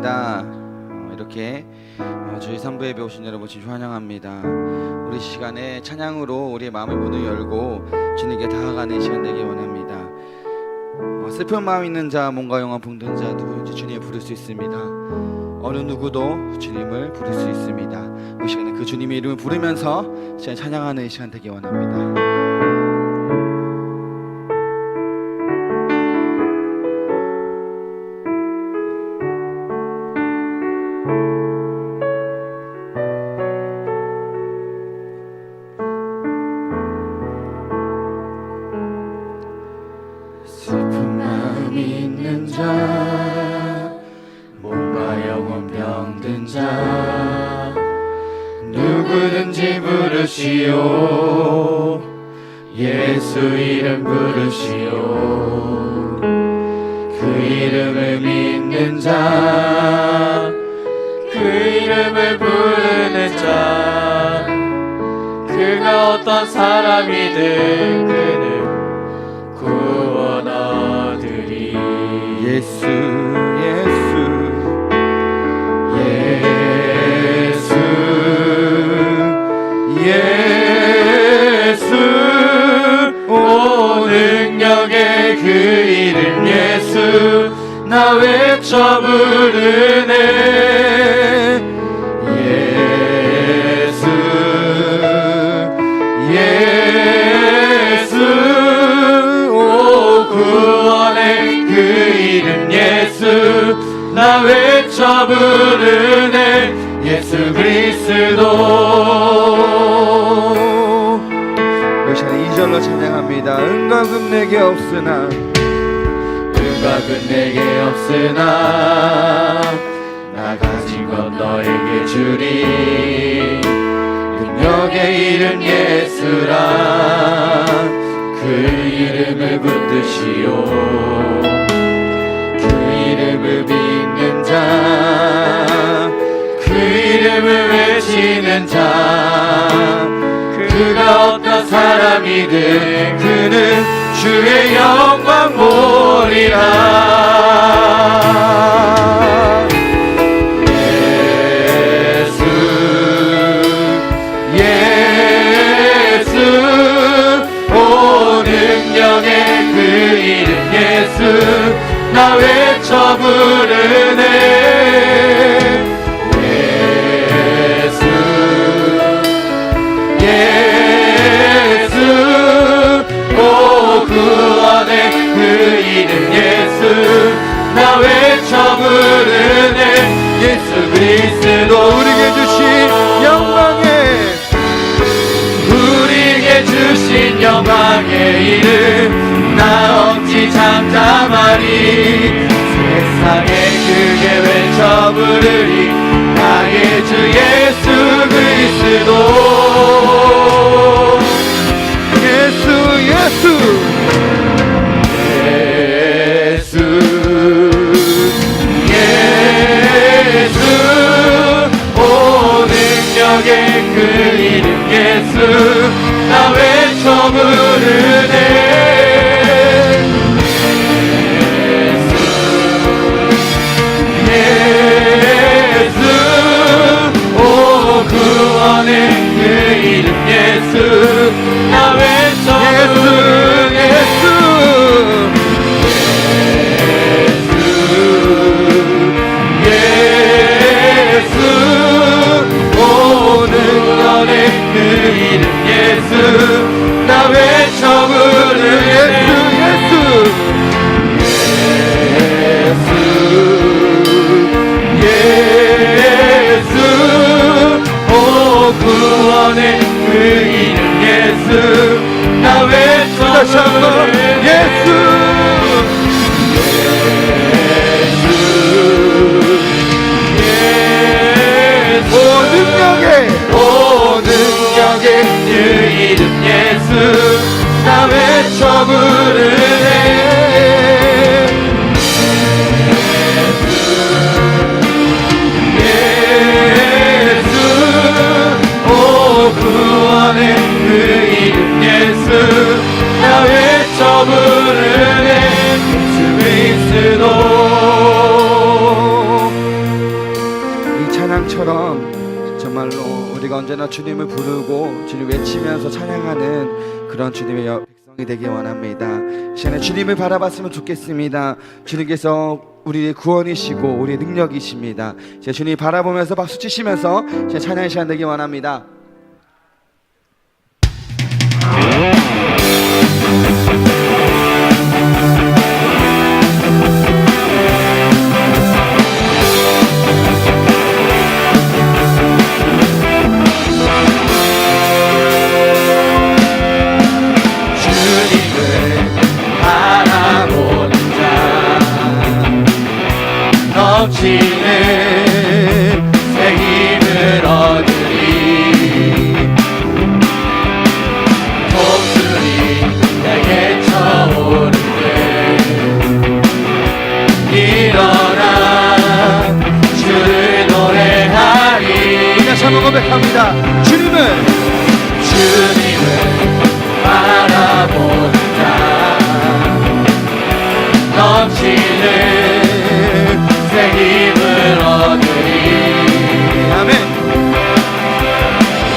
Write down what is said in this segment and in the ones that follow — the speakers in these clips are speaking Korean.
찬양합니다. 이렇게 주일 3부 예배 오신 여러분 진심 환영합니다. 우리 시간에 찬양으로 우리의 마음의 문을 열고 주님께 다가가는 시간 되기 원합니다. 슬픈 마음 있는 자, 몸과 영혼 병든 자 누구든지 주님을 부를 수 있습니다. 어느 누구도 주님을 부를 수 있습니다. 이 시간에 그 주님의 이름을 부르면서 시간 찬양하는 시간 되기 원합니다. 슬픈 마음 있는 자, 몸과 영혼 병든 자 누구든지 부르시오. 예수 이름 부르시오. 그 이름을 믿는 자, 그 이름을 부르는 자, 그가 어떤 사람이든 그는 구원 얻으리. 예수 예수 예수 예수 오 능력의 그 이름 예수 나 외쳐 부르네. 예수 예수 오 구원의 그 이름 예수 나 외쳐 부르네. 예수 그리스도. 이 시간 2절로 찬양합니다. 은과 금 내게 없으나 은과 금 내게 없으나 나 가진 것 너에게 주리. 능력의 이름 예수라 그 이름을 붙드시오. 그 이름을 믿는 자, 그 이름을 외치는 자, 그가 어떤 사람이든 그는 주의 영광 보리라. 예수 예수 오 능력의 그 이름 예수 나 외쳐 부르네. 예수 오 구원의 그 이름 예수 나 외쳐 부르네. 예수 그리스도 우리에게 주신 영광의 우리에게 주신 영광의 이름 나 억지 잠잠하리. 세상에 크게 외쳐 부르리. 나의 주 예수 그리스도. 예수 예수 예수 예수 오 능력의 그 이름 예수 나 외쳐 부르네. 예수 오 구원의 그 이름 예수 나 외쳐 부르네. 예수 오 능력의 그 이름 예수 나 외쳐 부르네. 예수 예수 오 구원의 그 이름 예수 나 외쳐 부르네. 예수 예수 오 능력의 그 이름 예수 나 외쳐 부르네. 예수 오 구원의 그 이름 예수 나 외쳐 부르네. 예수 그리스도 우리가 언제나 주님을 부르고 주님 외치면서 찬양하는 그런 주님의 백성이 되기 원합니다. 이 시간에 주님을 바라봤으면 좋겠습니다. 주님께서 우리의 구원이시고 우리의 능력이십니다. 이제 주님 바라보면서 박수 치시면서 이제 찬양의 시간 되기 원합니다. 넘치는 새 힘을 얻으리 목소리 내게 차오르네 일어나 주를 노래하리 다시 한번 고백합니다. 주님을 바라보는 자 넘치는 새 힘을 얻으리 아멘.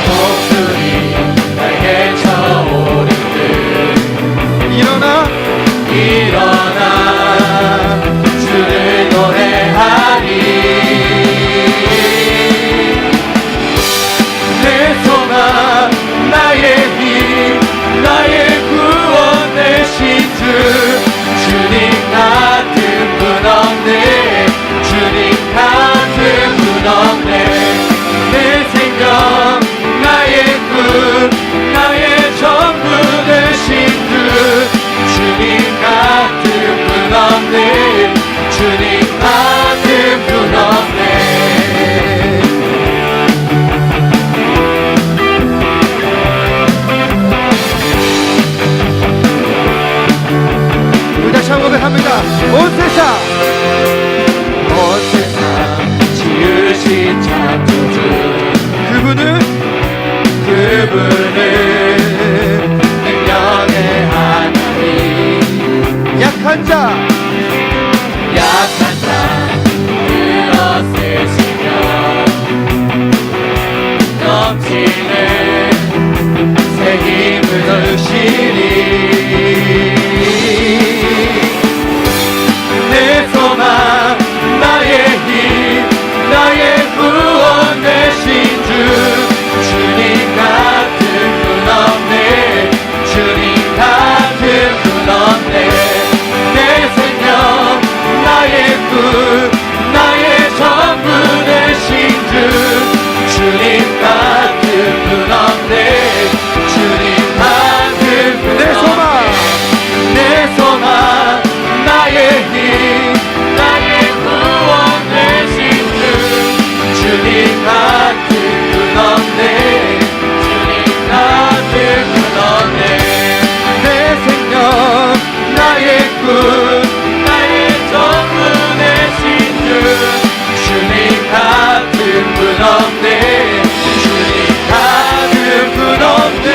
목소리 내게 차오르듯 일어나 주를 노래하리 내 소망 나의 힘 나의 구원 되신 주 주님 같은 분 없네 주님 같은 분 없네 내 생명 나의 꿈 나의 전부 되신 주 주님 같은 분 없네 주님 같은 분 없네 우리 다시 한번 고백합니다. 온 세상 지으신 창조주 그분은 능력의 하나님 약한 자 일어세시며 넘치는 새 힘을 주시리 내 소망 나의 힘 나의 구원 되신 주 주님 같은 분 없네 주님 같은 분 없네 내 생명 나의 꿈 나의 전부 되신 주 주님 같은 분 없네 주님 같은 분 내 소망 없네 내 소망 나의 힘 나의 구원 되신 주 주님 같은 분 없네 주님 같은 분 없네 내 생명 나의 꿈 나의 전부 되신 주 주님 같은 분 없네 주님 같은 분 없네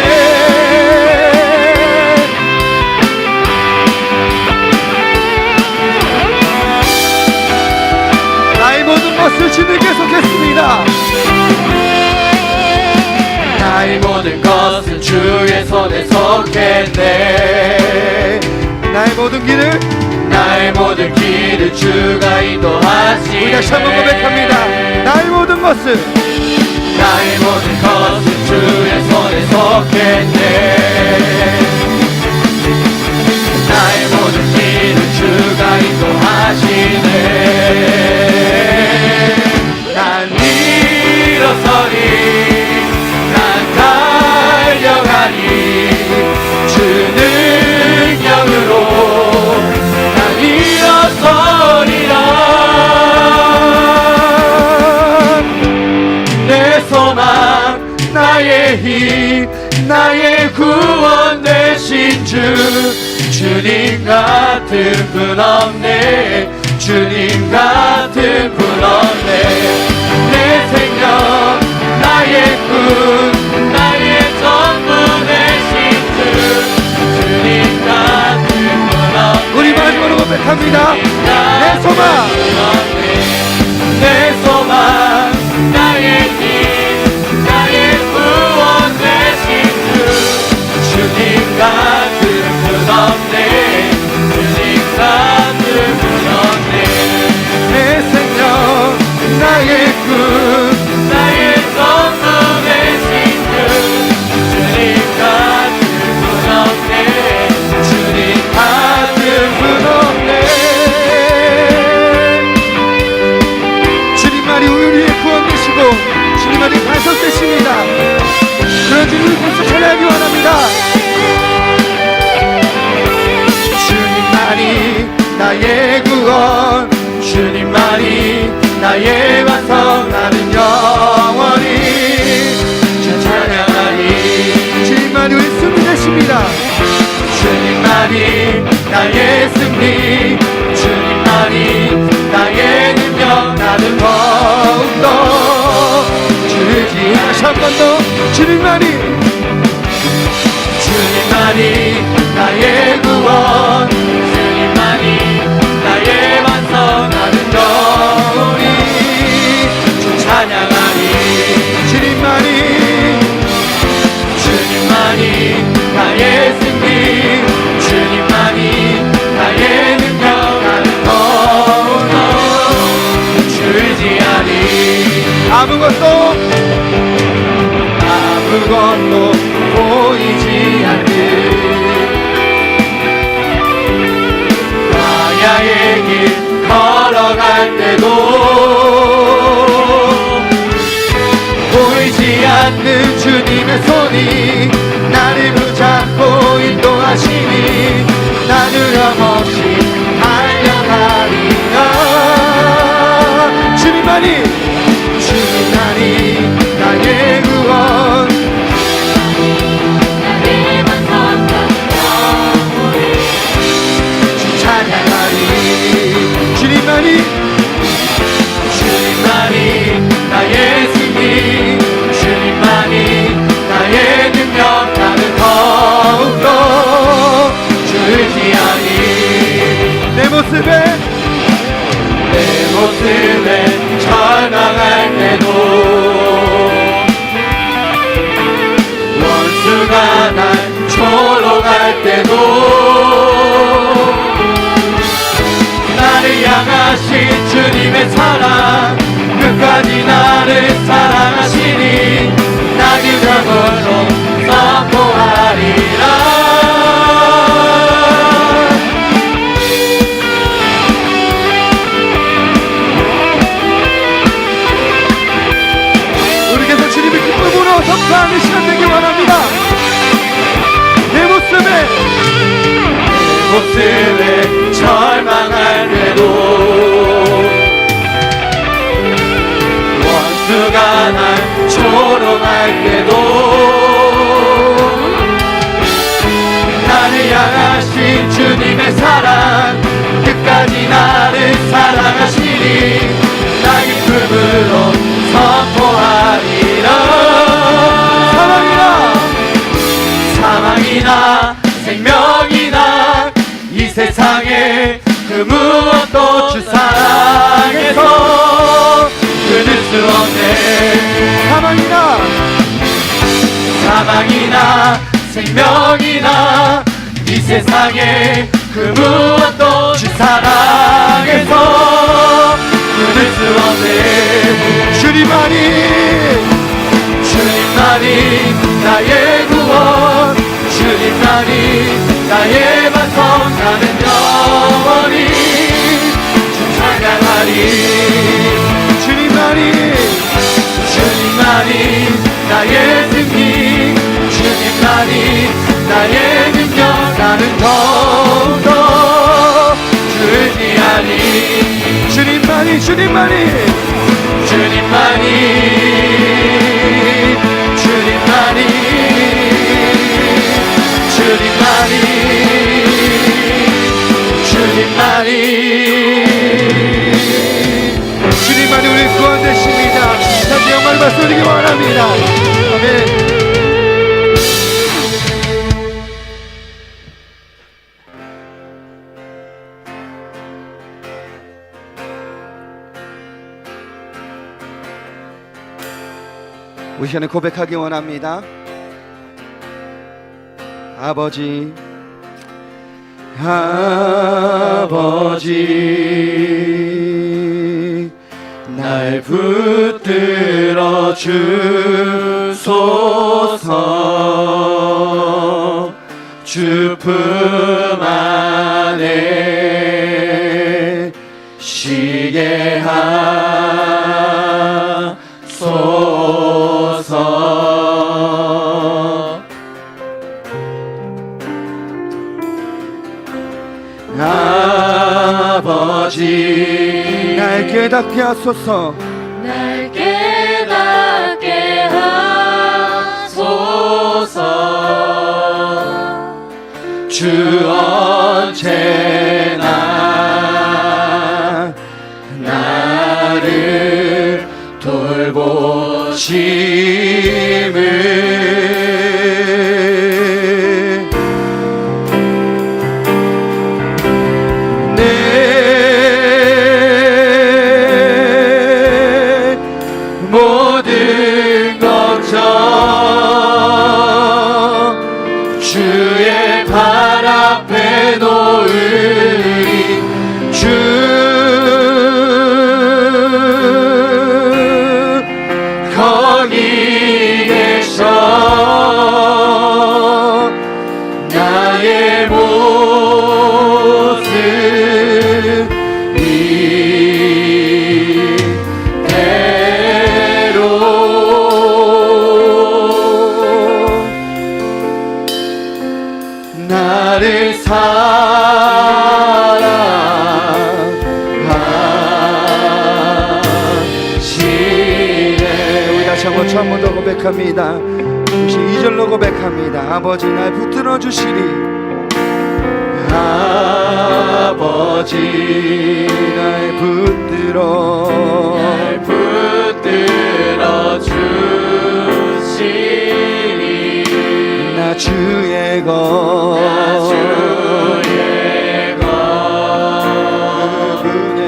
나의 모든 것을 주님께 속했습니다. 나의 모든 것은 주의 손에 속했네 나의 모든 길을 나의 모든 길을 주가 인도하시네 우리 다시 한번 고백합니다. 나의 모든 것을 나의 모든 것은 주의 손에 속했네 나의 모든 길을 주가 인도하시네 난 일어서리 난 달려가리 주 능력으로 난 일어서리라 내 소망 나의 힘 나의 구원 되신 주 주님 같은 분 없네 주님 같은 분 없네 내 생명 나의 꿈 나의 전부 되신 주 주님 같은 분 없네 우리 마지막으로 고백합니다. 내 소망 내 소망 나의 힘 나의 나의 완성 나는 영원히 주 찬양하리. 주님만이 우리 승리 되십니다. 주님만이 나의 승리, 주님만이 나의 능력, 나는 더욱더 주지. 다시 한 번 더 주님만이 나의 구원, 주님만이 나의 완성, 나는 영원히 주 찬양하리. 주님만이 나의 승리, 주님만이 나의 능력, 나는 더욱더 줄지아니. 아무것도 보이지 않는 광야의 길 걸어갈 때도 보이지 않는 주님의 손이 나를 붙잡고 인도하시니 나는 함없이 달려가리라. 주님만이 나의 구원, 주 찬양하리. 주님만이 나의 승리, 주님만이 나의 능력, 나는 더욱더 줄지아니. 내 모습에 절망할 때도 원수가 날 조롱할 때도 나를 향하신 주님의 사랑, 끝까지 나를 사랑하시니 나 기념으로 선포하리라. 선포하는 시간 되길 원합니다. 내 모습에 절망할 때도 원수가 날 조롱할 때도 나를 향하신 주님의 사랑, 끝까지 나를 사랑하시니 나 기쁨으로 선포하리라. 사망이나 생명이나 이 세상에 그 무엇도 주 사랑에서 끊을 수 없네. 사망이나 생명이나 이 세상에 그 무엇도 주 사랑에서 끊을 수 없네. 주님만이 나의 구원, 주님만이 나의 반성, 나는 영원히 주 찬양하리. 주님만이 나의 승리, 주님만이 나의 능력, 나는 더욱더 줄지아니. 주님만이 우리 구원 되십니다. 다시 영광을 받으시기 원합니다. 아멘. 우리 시간에 고백하기 원합니다. 아버지, 날 붙들어 주소서. 주 품 안에 쉬게 하소서. 아버지, 날 깨닫게 하소서. 날 깨닫게 하소서. 주 언제나 나를 돌보심을 내 모든 걱정 주의 발 앞에 놓으리. 주 거기 계셔 나의 모습 이대로 나를 사랑하시네. 우리 다시 한번 한 번 더 고백합니다. 92절로 고백합니다. 아버지 날 붙들어 주시리. 아버지 날 붙들어 주시니 나 주의 것 나 주의 것 그분의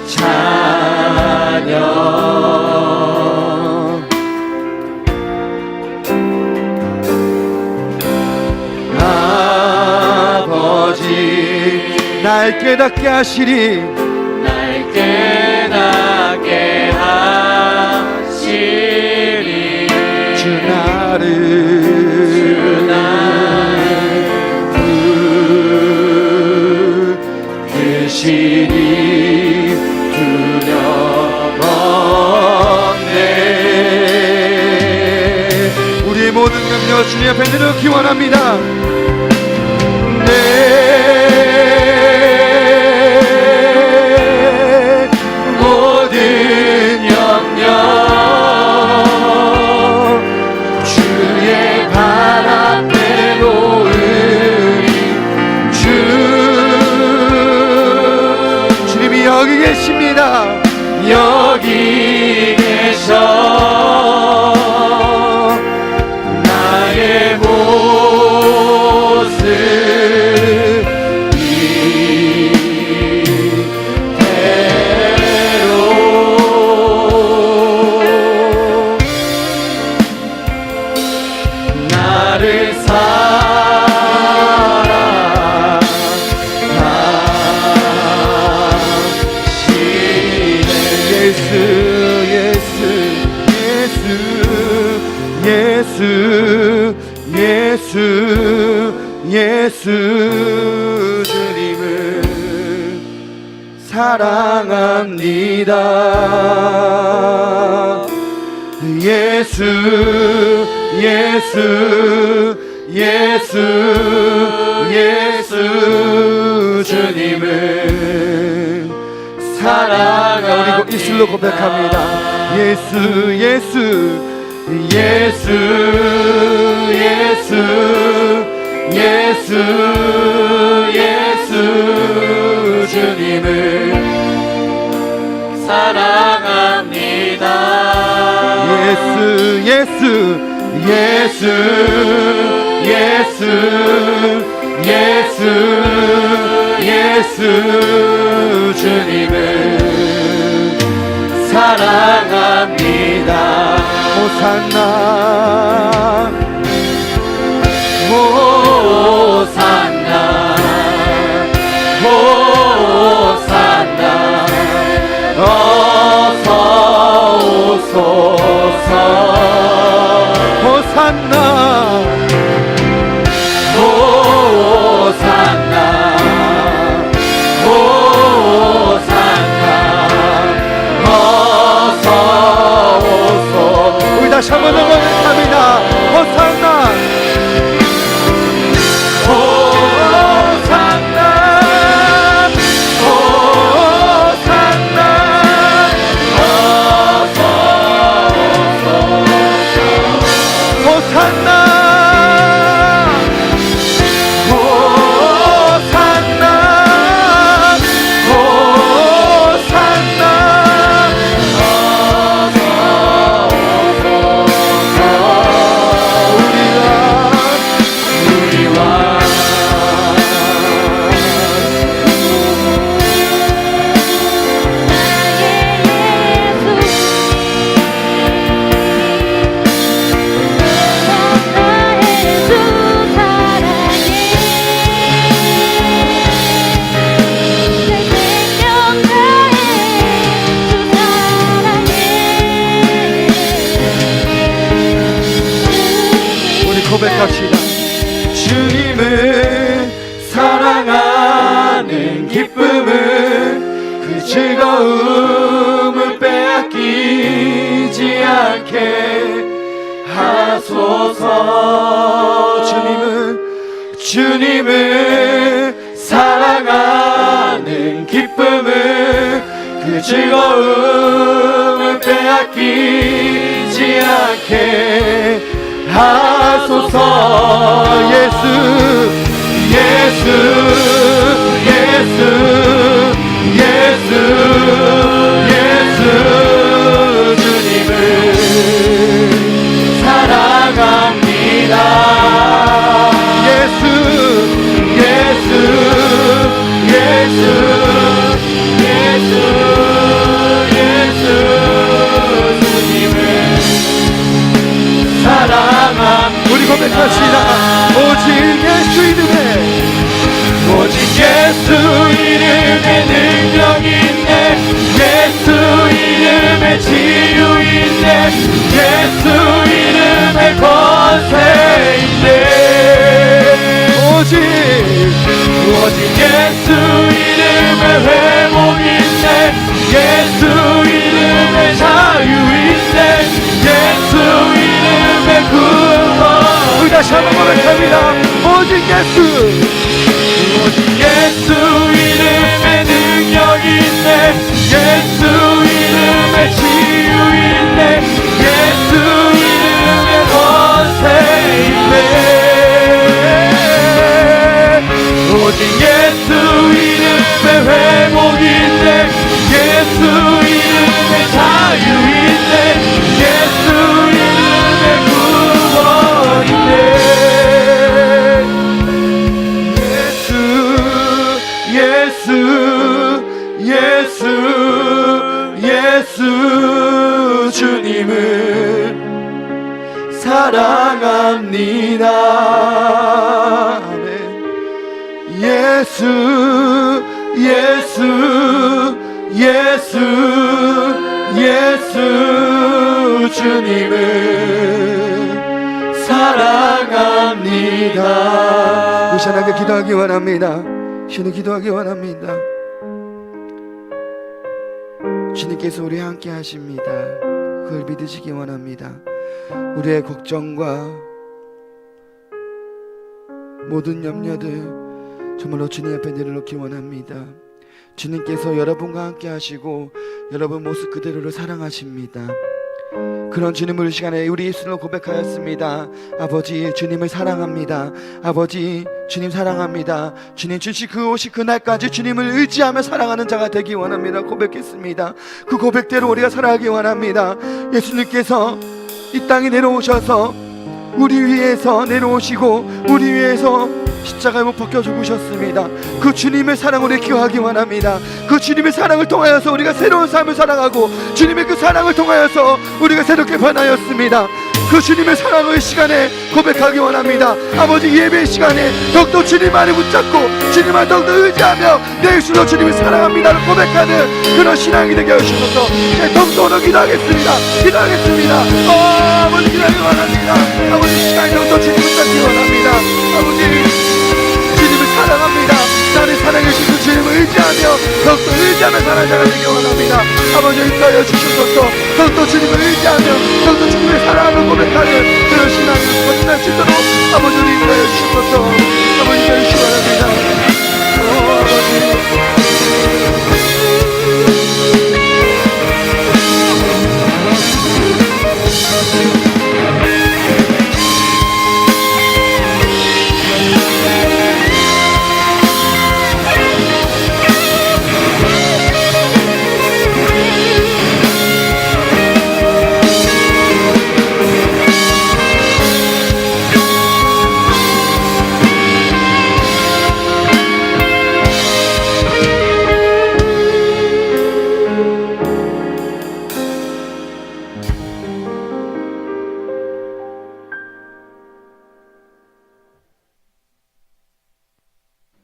찬양. 아버지 날 깨닫게 하시리. 날 깨닫게 하시리. 주 나를 부르시니 두려움 없네. 우리의 모든 능력 주님 앞에 드리기 원합니다. 내 모든 영역 주의 발 앞에 놓으리. 주님이 여기 계십니다. 여기 계셔 나의 모습 이대로 나를 예수 주님을 사랑합니다. 예수 주님을 사랑합니다. 우리 입술로 고백합니다. 예수 주님을 사랑합니다. 예수 주님을 사랑합니다. 호산나 어서 오소서. 호산나 어서 오소. 우리 다시 한번 더 고백합니다. 호산나 고백합시다. 주님을 사랑하는 기쁨을 그 즐거움을 빼앗기지 않게 하소서. 주님을 사랑하는 기쁨을 그 즐거움을 빼앗기지 않게 하소서. 예수 주님을 사랑합니다. 예수 주님을 사랑합니다. 우리 고백합시다. 오직 예수 이름에 능력 있네. 예수 이름에 치유 있네. 예수 이름에 권세 있네. 오직 예수 이름에 회복 있네. 예수 이름에 자유 있네. 예수 이름에 구원. 우리 다시 한번 고백합니다. 오직 예수 이름에 능력 있네. 예수 이름에 치유 있네. 예수 이름에 권세 있네. 오직 예수 이름에 회복 있네. 예수 이름에 자유 있네. 예수 이름에 구원 있네. 예수 주님을 사랑합니다. 아멘. 예수 주님을 사랑합니다. 이 시간에 기도하기 원합니다. 신을 기도하기 원합니다. 주님께서 우리 함께 하십니다. 그걸 믿으시기 원합니다. 우리의 걱정과 모든 염려들 정말로 주님 앞에 내려놓기 원합니다. 주님께서 여러분과 함께 하시고 여러분 모습 그대로를 사랑하십니다. 그런 주님을 이 시간에 우리 예수로 고백하였습니다. 아버지, 주님을 사랑합니다. 아버지, 주님 사랑합니다. 주님 주신 그 오실 그날까지 주님을 의지하며 사랑하는 자가 되기 원합니다. 고백했습니다. 그 고백대로 우리가 살아가기 원합니다. 예수님께서 이 땅에 내려오셔서 우리 위해서 내려오시고 우리 위해서 십자가에 못 박혀 죽으셨습니다. 그 주님의 사랑을 기억하기 원합니다. 그 주님의 사랑을 통하여서 우리가 새로운 삶을 살아가고 주님의 그 사랑을 통하여서 우리가 새롭게 변하였습니다. 그 주님의 사랑을 시간에 고백하기 원합니다. 아버지, 예배 시간에 더욱더 주님만을 붙잡고 주님만 더욱더 의지하며 내 예수로 주님을 사랑합니다를 고백하는 그런 신앙이 되게 하시면서 더욱더 기도하겠습니다. 아버지, 기도하기 원합니다. 아버지, 시간에 더욱더 주님을 찾기 원합니다. 아버지, 주님을 사랑합니다. 나를 사랑해 주신 주님을 의지하며 더욱더 의지하며 살아가야 되기 원합니다. 아버지, 인도하여 주시옵소서. 더욱더 주님을 의지하며 더욱더 주님의 사랑을 고백하는 그런 신앙을 거듭날 수 있도록 아버지, 우리 인도하여 주시옵소서. 아버지, 인도하여 주시기 바랍니다. 아버지,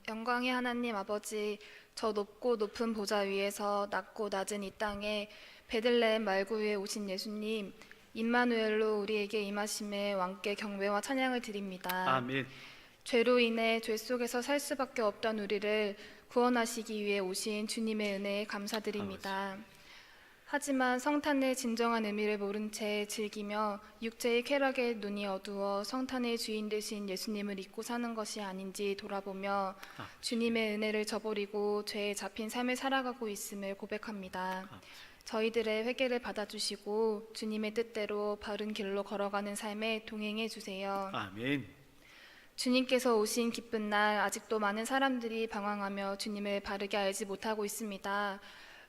영광의 하나님 아버지, 저 높고 높은 보좌 위에서 낮고 낮은 이 땅에 베들레헴 말구 위에 오신 예수님, 임마누엘로 우리에게 임하심에 왕께 경배와 찬양을 드립니다. 아멘. 죄로 인해 죄 속에서 살 수밖에 없던 우리를 구원하시기 위해 오신 주님의 은혜에 감사드립니다. 하지만 성탄의 진정한 의미를 모른 채 즐기며 육체의 쾌락에 눈이 어두워 성탄의 주인 되신 예수님을 잊고 사는 것이 아닌지 돌아보며 주님의 은혜를 저버리고 죄에 잡힌 삶을 살아가고 있음을 고백합니다. 저희들의 회개를 받아주시고 주님의 뜻대로 바른 길로 걸어가는 삶에 동행해 주세요. 아멘. 주님께서 오신 기쁜 날 아직도 많은 사람들이 방황하며 주님을 바르게 알지 못하고 있습니다.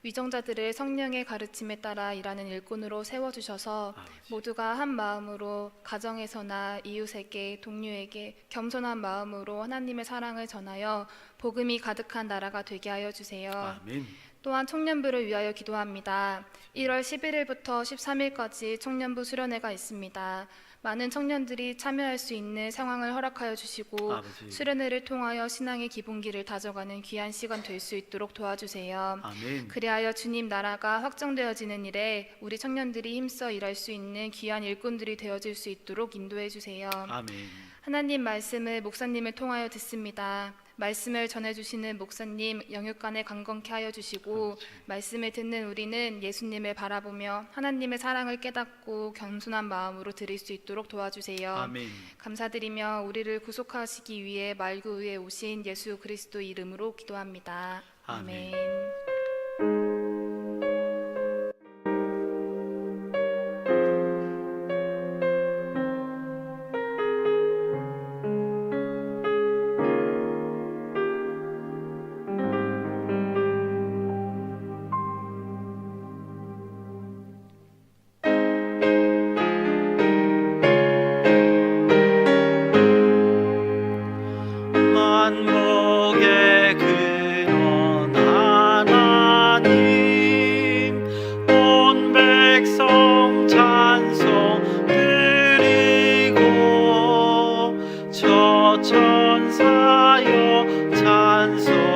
위정자들을 성령의 가르침에 따라 일하는 일꾼으로 세워주셔서 모두가 한 마음으로 가정에서나 이웃에게 동료에게 겸손한 마음으로 하나님의 사랑을 전하여 복음이 가득한 나라가 되게 하여 주세요. 아멘. 또한 청년부를 위하여 기도합니다. 1월 11일부터 13일까지 청년부 수련회가 있습니다. 많은 청년들이 참여할 수 있는 상황을 허락하여 주시고 아버지. 수련회를 통하여 신앙의 기본기를 다져가는 귀한 시간 될 수 있도록 도와주세요. 아멘. 그리하여 주님 나라가 확정되어지는 일에 우리 청년들이 힘써 일할 수 있는 귀한 일꾼들이 되어질 수 있도록 인도해 주세요. 아멘. 하나님 말씀을 목사님을 통하여 듣습니다. 말씀을 전해주시는 목사님 영육간에 강건케 하여 주시고 말씀을 듣는 우리는 예수님을 바라보며 하나님의 사랑을 깨닫고 겸손한 마음으로 드릴 수 있도록 도와주세요. 아멘. 감사드리며 우리를 구속하시기 위해 말구 위에 오신 예수 그리스도 이름으로 기도합니다. 아멘. 아멘. 만복의 근원 하나님 온 백성 찬송 드리고 저 천사여 찬송하세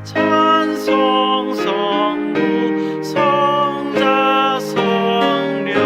찬송 성부 성자 성령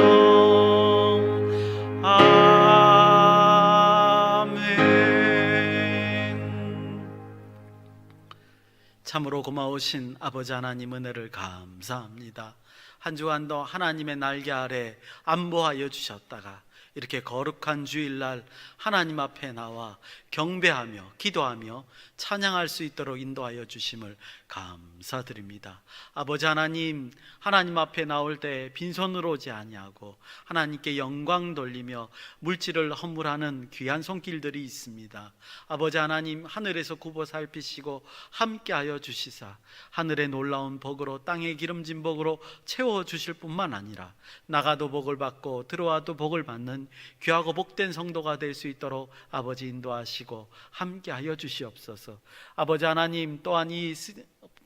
참으로 고마우신 아버지 하나님 은혜를 감사합니다. 한 주간도 하나님의 날개 아래 안보하여 주셨다가 이렇게 거룩한 주일날 하나님 앞에 나와 경배하며 기도하며 찬양할 수 있도록 인도하여 주심을 감사드립니다. 아버지 하나님, 하나님 앞에 나올 때 빈손으로 오지 아니하고 하나님께 영광 돌리며 물질을 허물하는 귀한 손길들이 있습니다. 아버지 하나님, 하늘에서 굽어 살피시고 함께하여 주시사 하늘의 놀라운 복으로 땅의 기름진 복으로 채워주실 뿐만 아니라 나가도 복을 받고 들어와도 복을 받는 귀하고 복된 성도가 될 수 있도록 아버지 인도하시고 함께하여 주시옵소서. 아버지 하나님, 또한 이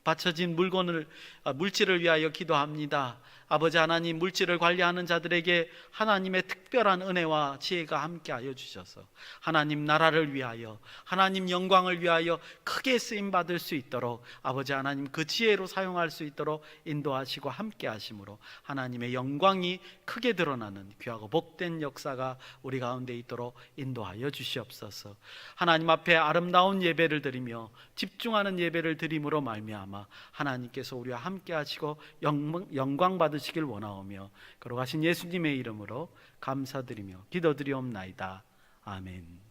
바쳐진 물질을 위하여 기도합니다. 아버지 하나님, 물질을 관리하는 자들에게 하나님의 특별한 은혜와 지혜가 함께하여 주셔서 하나님 나라를 위하여, 하나님 영광을 위하여 크게 쓰임받을 수 있도록 아버지 하나님 그 지혜로 사용할 수 있도록 인도하시고 함께하심으로 하나님의 영광이 크게 드러나는 귀하고 복된 역사가 우리 가운데 있도록 인도하여 주시옵소서. 하나님 앞에 아름다운 예배를 드리며 집중하는 예배를 드림으로 말미암아 하나님께서 우리와 함께하시고 영광 받으시길 원하오며 걸어가신 예수님의 이름으로 감사드리며 기도드리옵나이다. 아멘.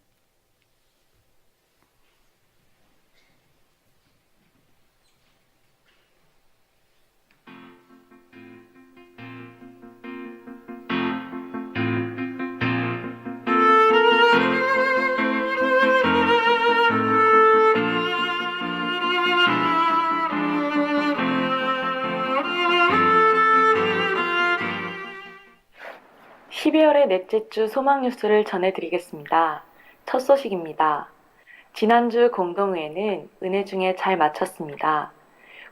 (12월의) 넷째 주 소망 뉴스를 전해드리겠습니다. 첫 소식입니다. 지난주 공동의회는 은혜 중에 잘 마쳤습니다.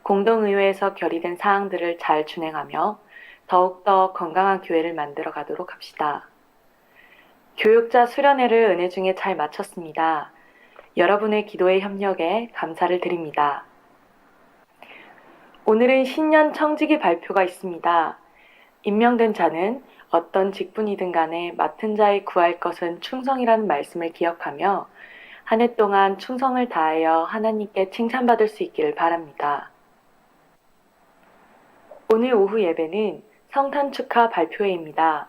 공동의회에서 결의된 사항들을 잘 준행하며 더욱더 건강한 교회를 만들어 가도록 합시다. 교육자 수련회를 은혜 중에 잘 마쳤습니다. 여러분의 기도의 협력에 감사를 드립니다. 오늘은 신년 청지기 발표가 있습니다. 임명된 자는 어떤 직분이든 간에 맡은 자의 구할 것은 충성이라는 말씀을 기억하며 한 해 동안 충성을 다하여 하나님께 칭찬받을 수 있기를 바랍니다. 오늘 오후 예배는 성탄 축하 발표회입니다.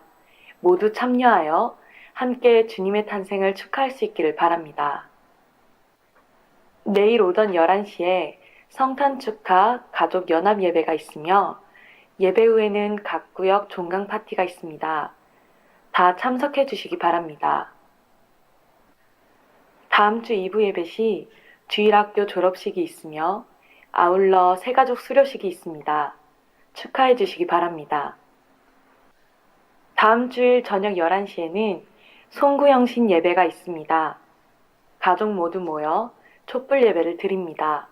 모두 참여하여 함께 주님의 탄생을 축하할 수 있기를 바랍니다. 내일 오전 11시에 성탄 축하 가족 연합 예배가 있으며 예배 후에는 각 구역 종강 파티가 있습니다. 다 참석해 주시기 바랍니다. 다음 주 2부 예배 시 주일학교 졸업식이 있으며 아울러 새가족 수료식이 있습니다. 축하해 주시기 바랍니다. 다음 주일 저녁 11시에는 송구영신 예배가 있습니다. 가족 모두 모여 촛불 예배를 드립니다.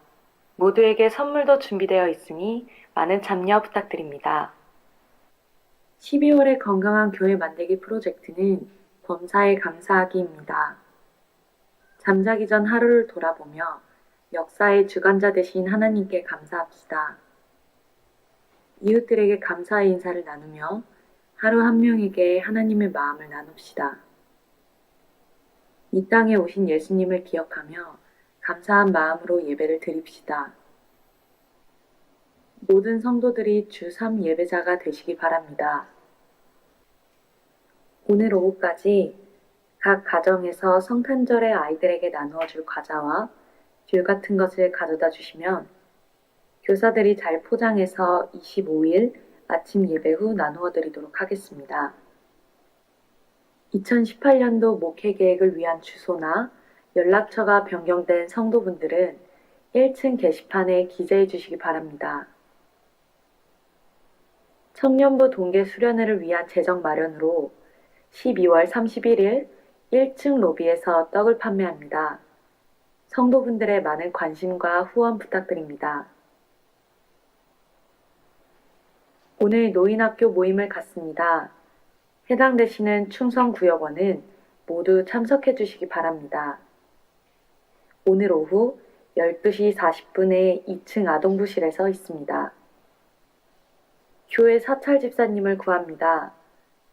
모두에게 선물도 준비되어 있으니 많은 참여 부탁드립니다. 12월의 건강한 교회 만들기 프로젝트는 범사에 감사하기입니다. 잠자기 전 하루를 돌아보며 역사의 주관자 되신 하나님께 감사합시다. 이웃들에게 감사의 인사를 나누며 하루 한 명에게 하나님의 마음을 나눕시다. 이 땅에 오신 예수님을 기억하며 감사한 마음으로 예배를 드립시다. 모든 성도들이 주 3 예배자가 되시기 바랍니다. 오늘 오후까지 각 가정에서 성탄절에 아이들에게 나누어 줄 과자와 귤 같은 것을 가져다 주시면 교사들이 잘 포장해서 25일 아침 예배 후 나누어 드리도록 하겠습니다. 2018년도 목회 계획을 위한 주소나 연락처가 변경된 성도분들은 1층 게시판에 기재해 주시기 바랍니다. 청년부 동계 수련회를 위한 재정 마련으로 12월 31일 1층 로비에서 떡을 판매합니다. 성도분들의 많은 관심과 후원 부탁드립니다. 오늘 노인학교 모임을 갖습니다. 해당되시는 충성구역원은 모두 참석해 주시기 바랍니다. 오늘 오후 12시 40분에 2층 아동부실에서 있습니다. 교회 사찰 집사님을 구합니다.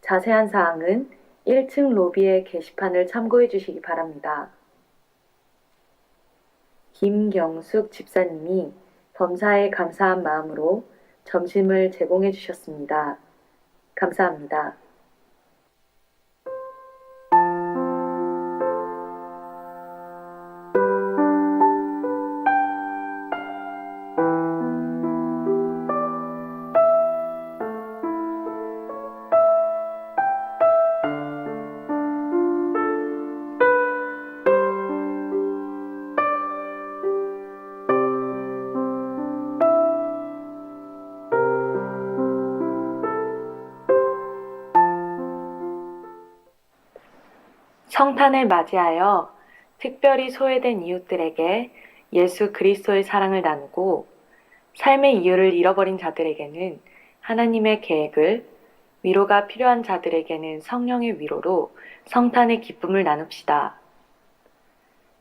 자세한 사항은 1층 로비의 게시판을 참고해 주시기 바랍니다. 김경숙 집사님이 범사에 감사한 마음으로 점심을 제공해 주셨습니다. 감사합니다. 성탄을 맞이하여 특별히 소외된 이웃들에게 예수 그리스도의 사랑을 나누고 삶의 이유를 잃어버린 자들에게는 하나님의 계획을, 위로가 필요한 자들에게는 성령의 위로로 성탄의 기쁨을 나눕시다.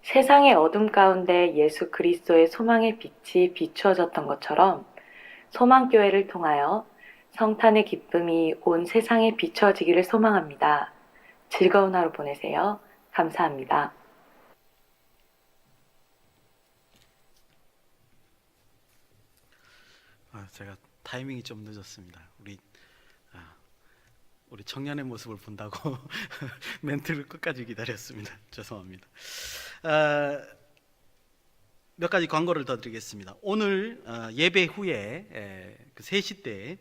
세상의 어둠 가운데 예수 그리스도의 소망의 빛이 비추어졌던 것처럼 소망교회를 통하여 성탄의 기쁨이 온 세상에 비추어지기를 소망합니다. 즐거운 하루 보내세요. 감사합니다. 제가 타이밍이 좀 늦었습니다. 우리 청년의 모습을 본다고 멘트를 끝까지 기다렸습니다. 죄송합니다. 몇 가지 광고를 더 드리겠습니다. 오늘 예배 후에 3시 때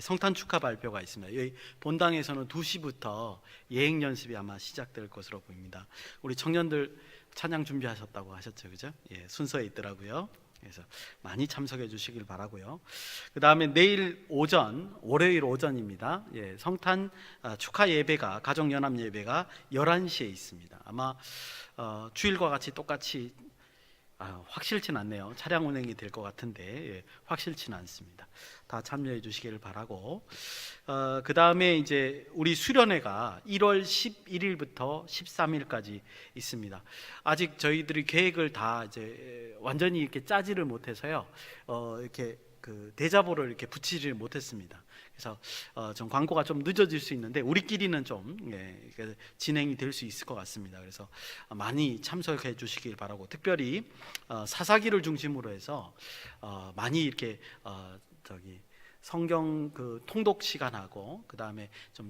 성탄 축하 발표가 있습니다. 여기 본당에서는 2시부터 예행 연습이 아마 시작될 것으로 보입니다. 우리 청년들 찬양 준비하셨다고 하셨죠, 그죠? 예, 순서에 있더라고요. 그래서 많이 참석해 주시길 바라고요. 그 다음에 내일 오전, 월요일 오전입니다. 예, 성탄 축하 예배가, 가족연합 예배가 11시에 있습니다. 아마 주일과 같이 똑같이 확실치는 않네요. 차량 운행이 될 것 같은데 확실치는 않습니다. 다 참여해 주시기를 바라고, 그 다음에 이제 우리 수련회가 1월 11일부터 13일까지 있습니다. 아직 저희들이 계획을 다 이제 완전히 이렇게 짜지를 못해서요. 이렇게 그 대자보를 이렇게 붙이지 못했습니다. 그래서 좀 광고가 좀 늦어질 수 있는데 우리끼리는 좀 진행이 될 수 있을 것 같습니다. 그래서 많이 참석해 주시길 바라고, 특별히 사사기를 중심으로 해서 많이 이렇게 성경 그 통독 시간하고, 그 다음에 좀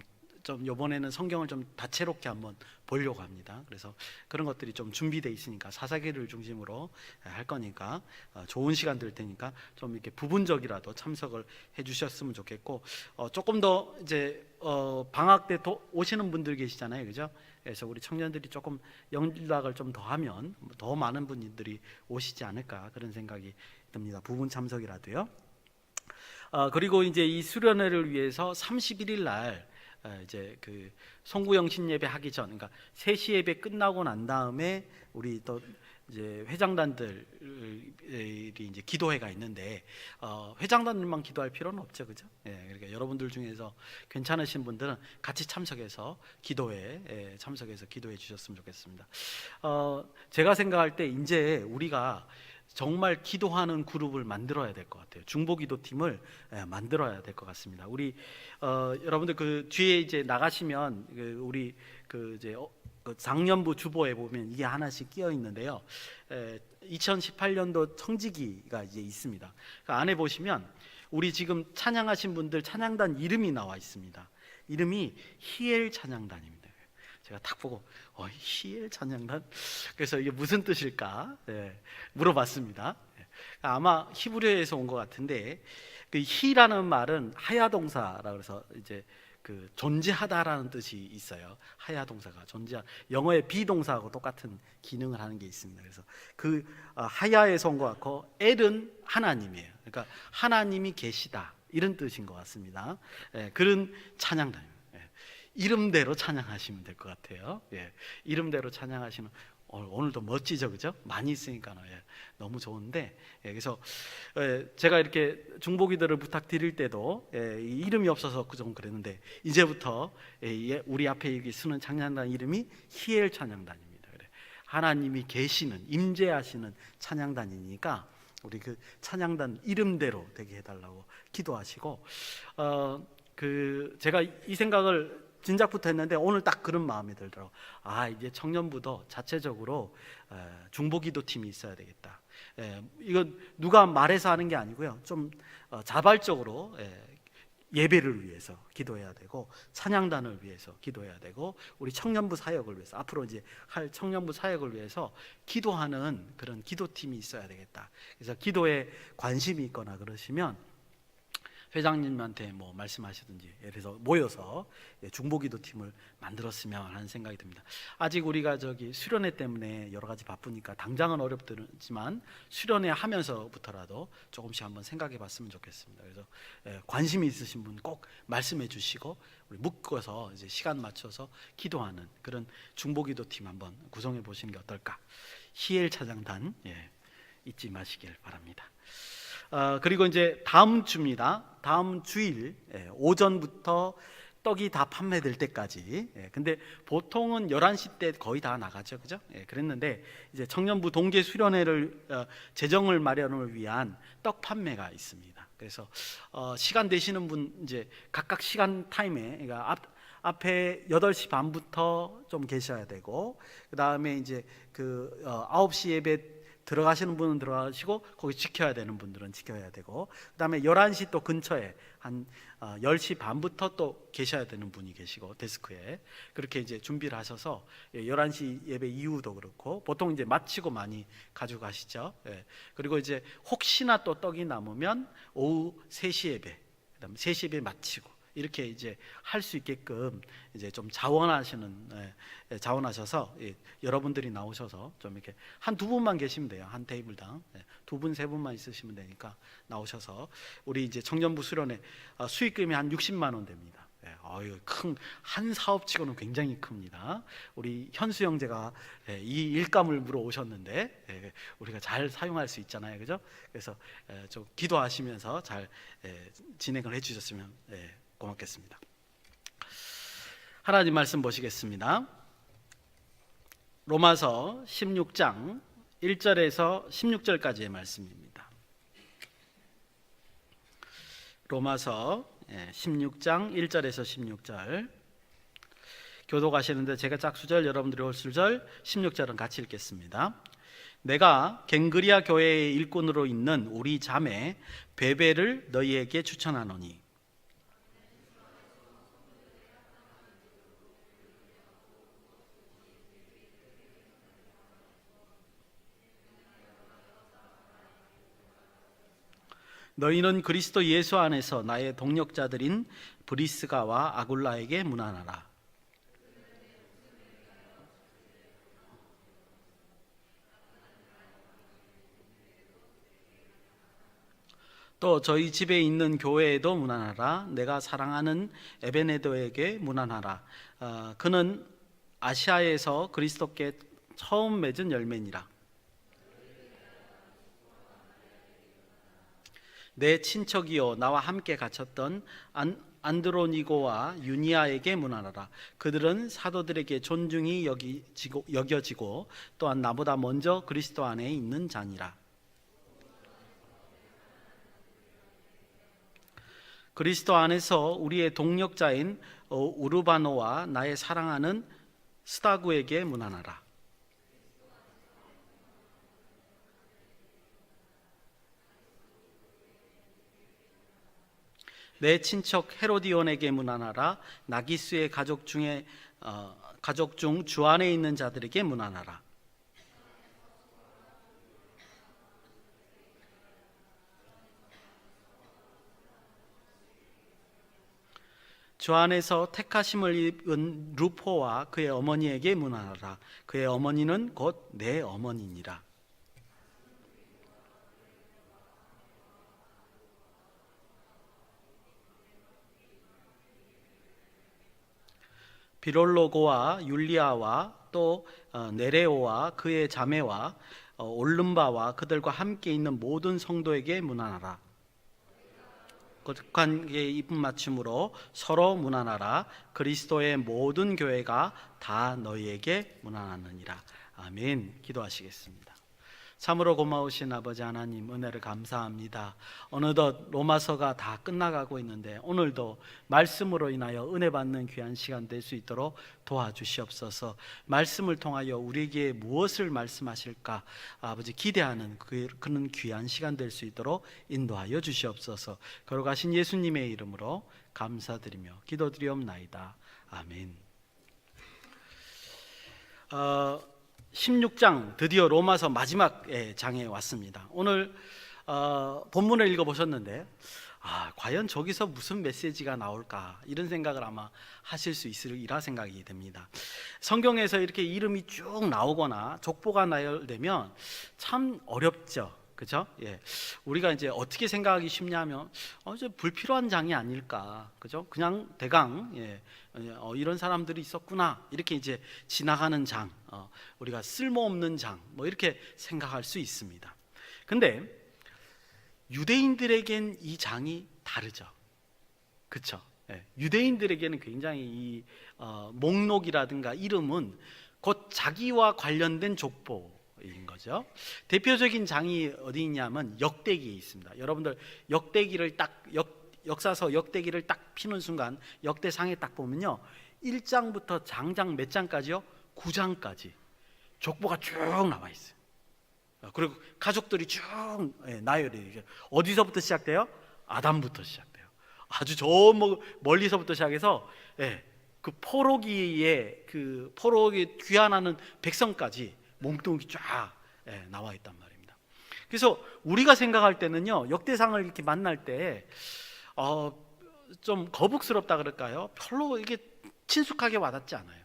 이번에는 성경을 좀 다채롭게 한번 보려고 합니다. 그래서 그런 것들이 좀 준비돼 있으니까, 사사기를 중심으로 할 거니까 좋은 시간 될 테니까 좀 이렇게 부분적이라도 참석을 해주셨으면 좋겠고, 조금 더 이제 방학 때 오시는 분들 계시잖아요, 그죠? 그래서 우리 청년들이 조금 연락을 좀 더 하면 더 많은 분들이 오시지 않을까, 그런 생각이 듭니다. 부분 참석이라도요. 그리고 이제 이 수련회를 위해서 31일 날 이제 그 송구영 신예배 하기 전, 그러니까 3시 예배 끝나고 난 다음에 우리 또 이제 회장단들이 이제 기도회가 있는데, 회장단들만 기도할 필요는 없죠, 그죠? 그러니까 여러분들 중에서 괜찮으신 분들은 같이 참석해서 기도회에 참석해서 기도해 주셨으면 좋겠습니다. 제가 생각할 때 이제 우리가 정말 기도하는 그룹을 만들어야 될 것 같아요. 중보기도팀을 만들어야 될 것 같습니다. 우리 여러분들 그 뒤에 이제 나가시면 우리 그 이제 그 장년부 주보에 보면 이게 하나씩 끼어 있는데요. 2018년도 청지기가 이제 있습니다. 그 안에 보시면 우리 지금 찬양하신 분들 찬양단 이름이 나와 있습니다. 이름이 히엘 찬양단입니다. 제가 딱 보고 히엘 찬양단? 그래서 이게 무슨 뜻일까 물어봤습니다. 아마 히브리어에서 온 것 같은데, 그 히라는 말은 하야 동사라고 해서 이제 그 존재하다라는 뜻이 있어요. 하야 동사가 영어의 비동사하고 똑같은 기능을 하는 게 있습니다. 그래서 그 하야에서 온 것 같고, 엘은 하나님이에요. 그러니까 하나님이 계시다, 이런 뜻인 것 같습니다. 그런 찬양단입니다. 이름대로 찬양하시면 될 것 같아요. 이름대로 찬양하시는, 오늘도 멋지죠, 그죠? 많이 있으니까 너무 좋은데, 그래서 제가 이렇게 중보기도를 부탁드릴 때도 이름이 없어서 좀 그랬는데, 이제부터 우리 앞에 여기 쓰는 찬양단 이름이 히엘 찬양단입니다. 하나님이 계시는, 임재하시는 찬양단이니까 우리 그 찬양단 이름대로 되게 해달라고 기도하시고, 제가 이 생각을 진작부터 했는데 오늘 딱 그런 마음이 들더라고요. 이제 청년부도 자체적으로 중보기도팀이 있어야 되겠다. 이건 누가 말해서 하는 게 아니고요, 좀 자발적으로 예배를 위해서 기도해야 되고, 찬양단을 위해서 기도해야 되고, 우리 청년부 사역을 위해서, 앞으로 이제 할 청년부 사역을 위해서 기도하는 그런 기도팀이 있어야 되겠다. 그래서 기도에 관심이 있거나 그러시면 회장님한테 뭐 말씀하시든지, 예를 들어서 모여서 중보기도 팀을 만들었으면 하는 생각이 듭니다. 아직 우리가 수련회 때문에 여러 가지 바쁘니까 당장은 어렵지만 수련회 하면서부터라도 조금씩 한번 생각해 봤으면 좋겠습니다. 그래서 관심이 있으신 분 꼭 말씀해 주시고, 우리 묶어서 이제 시간 맞춰서 기도하는 그런 중보기도 팀 한번 구성해 보시는 게 어떨까. 히엘 찬양단 잊지 마시길 바랍니다. 그리고 이제 다음 주입니다. 다음 주일 오전부터 떡이 다 판매될 때까지. 근데 보통은 11시 때 거의 다 나가죠, 그죠? 그랬는데 이제 청년부 동계 수련회를 재정을 마련을 위한 떡 판매가 있습니다. 그래서 시간 되시는 분 이제 각각 시간 타임에, 그러니까 앞에 8시 반부터 좀 계셔야 되고, 그 다음에 이제 9시 예배 들어가시는 분은 들어가시고, 거기 지켜야 되는 분들은 지켜야 되고, 그 다음에 11시 또 근처에 한 10시 반부터 또 계셔야 되는 분이 계시고, 데스크에 그렇게 이제 준비를 하셔서 11시 예배 이후도 그렇고, 보통 이제 마치고 많이 가져가시죠. 그리고 이제 혹시나 또 떡이 남으면 오후 3시 예배, 그다음에 3시 예배 마치고, 이렇게 이제 할 수 있게끔 이제 좀 자원하셔서 여러분들이 나오셔서 좀 이렇게 한2 분만 계시면 돼요. 한 테이블당 2분, 3분만 있으시면 되니까 나오셔서, 우리 이제 청년부 수련회 수익금이 한 60만 원 됩니다. 한 사업치고는 굉장히 큽니다. 우리 현수 형제가 이 일감을 물어오셨는데 우리가 잘 사용할 수 있잖아요, 그죠? 그래서 좀 기도하시면서 잘 진행을 해주셨으면 고맙겠습니다. 하나님 말씀 보시겠습니다. 로마서 16장 1절에서 16절까지의 말씀입니다. 로마서 16장 1절에서 16절 교독하시는데 제가 짝수절 여러분들이 홀수절 16절은 같이 읽겠습니다. 내가 갱그리아 교회의 일꾼으로 있는 우리 자매 베베를 너희에게 추천하노니 너희는 그리스도 예수 안에서 나의 동력자들인 브리스가와 아굴라에게 문안하라. 또 저희 집에 있는 교회에도 문안하라. 내가 사랑하는 에베네도에게 문안하라. 그는 아시아에서 그리스도께 처음 맺은 열매니라. 내 친척이요 나와 함께 갇혔던 안드로니고와 유니아에게 문안하라. 그들은 사도들에게 존중이 여겨지고 또한 나보다 먼저 그리스도 안에 있는 자니라. 그리스도 안에서 우리의 동력자인 우르바노와 나의 사랑하는 스타구에게 문안하라. 내 친척 헤로디온에게 문안하라. 나기스의 가족 중 주 안에 있는 자들에게 문안하라. 주 안에서 택하심을 입은 루포와 그의 어머니에게 문안하라. 그의 어머니는 곧 내 어머니니라. 비롤로고와 율리아와 또 네레오와 그의 자매와 올름바와 그들과 함께 있는 모든 성도에게 문안하라. 거룩한의 입 맞춤으로 서로 문안하라. 그리스도의 모든 교회가 다 너희에게 문안하느니라. 아멘. 기도하시겠습니다. 참으로 고마우신 아버지 하나님, 은혜를 감사합니다. 어느덧 로마서가 다 끝나가고 있는데 오늘도 말씀으로 인하여 은혜 받는 귀한 시간 될 수 있도록 도와주시옵소서. 말씀을 통하여 우리에게 무엇을 말씀하실까 아버지 기대하는 그런 귀한 시간 될 수 있도록 인도하여 주시옵소서. 거룩하신 예수님의 이름으로 감사드리며 기도드리옵나이다. 아멘. 16장 드디어 로마서 마지막 장에 왔습니다. 오늘 본문을 읽어보셨는데 과연 저기서 무슨 메시지가 나올까 이런 생각을 아마 하실 수 있으리라 생각이 됩니다. 성경에서 이렇게 이름이 쭉 나오거나 족보가 나열되면 참 어렵죠. 그죠? 예. 우리가 이제 어떻게 생각하기 쉽냐면 저 불필요한 장이 아닐까. 그죠? 그냥 대강 이런 사람들이 있었구나. 이렇게 이제 지나가는 장. 우리가 쓸모없는 장. 뭐 이렇게 생각할 수 있습니다. 근데 유대인들에겐 이 장이 다르죠. 그렇죠? 예. 유대인들에게는 굉장히 이 목록이라든가 이름은 곧 자기와 관련된 족보인 거죠. 대표적인 장이 어디 있냐면 역대기에 있습니다. 여러분들 역대기를 딱 역사서 역대기를 딱 피는 순간 역대상에 딱 보면요, 1장부터 장장 몇 장까지요? 9장까지 족보가 쭉 나와 있어요. 그리고 가족들이 쭉 나열이 어디서부터 시작돼요? 아담부터 시작돼요. 아주 저 멀리서부터 시작해서 그 포로기에 귀환하는 백성까지 몽둥이 쫙 나와 있단 말입니다. 그래서 우리가 생각할 때는요, 역대상을 이렇게 만날 때 좀 거북스럽다 그럴까요? 별로 이게 친숙하게 와닿지 않아요.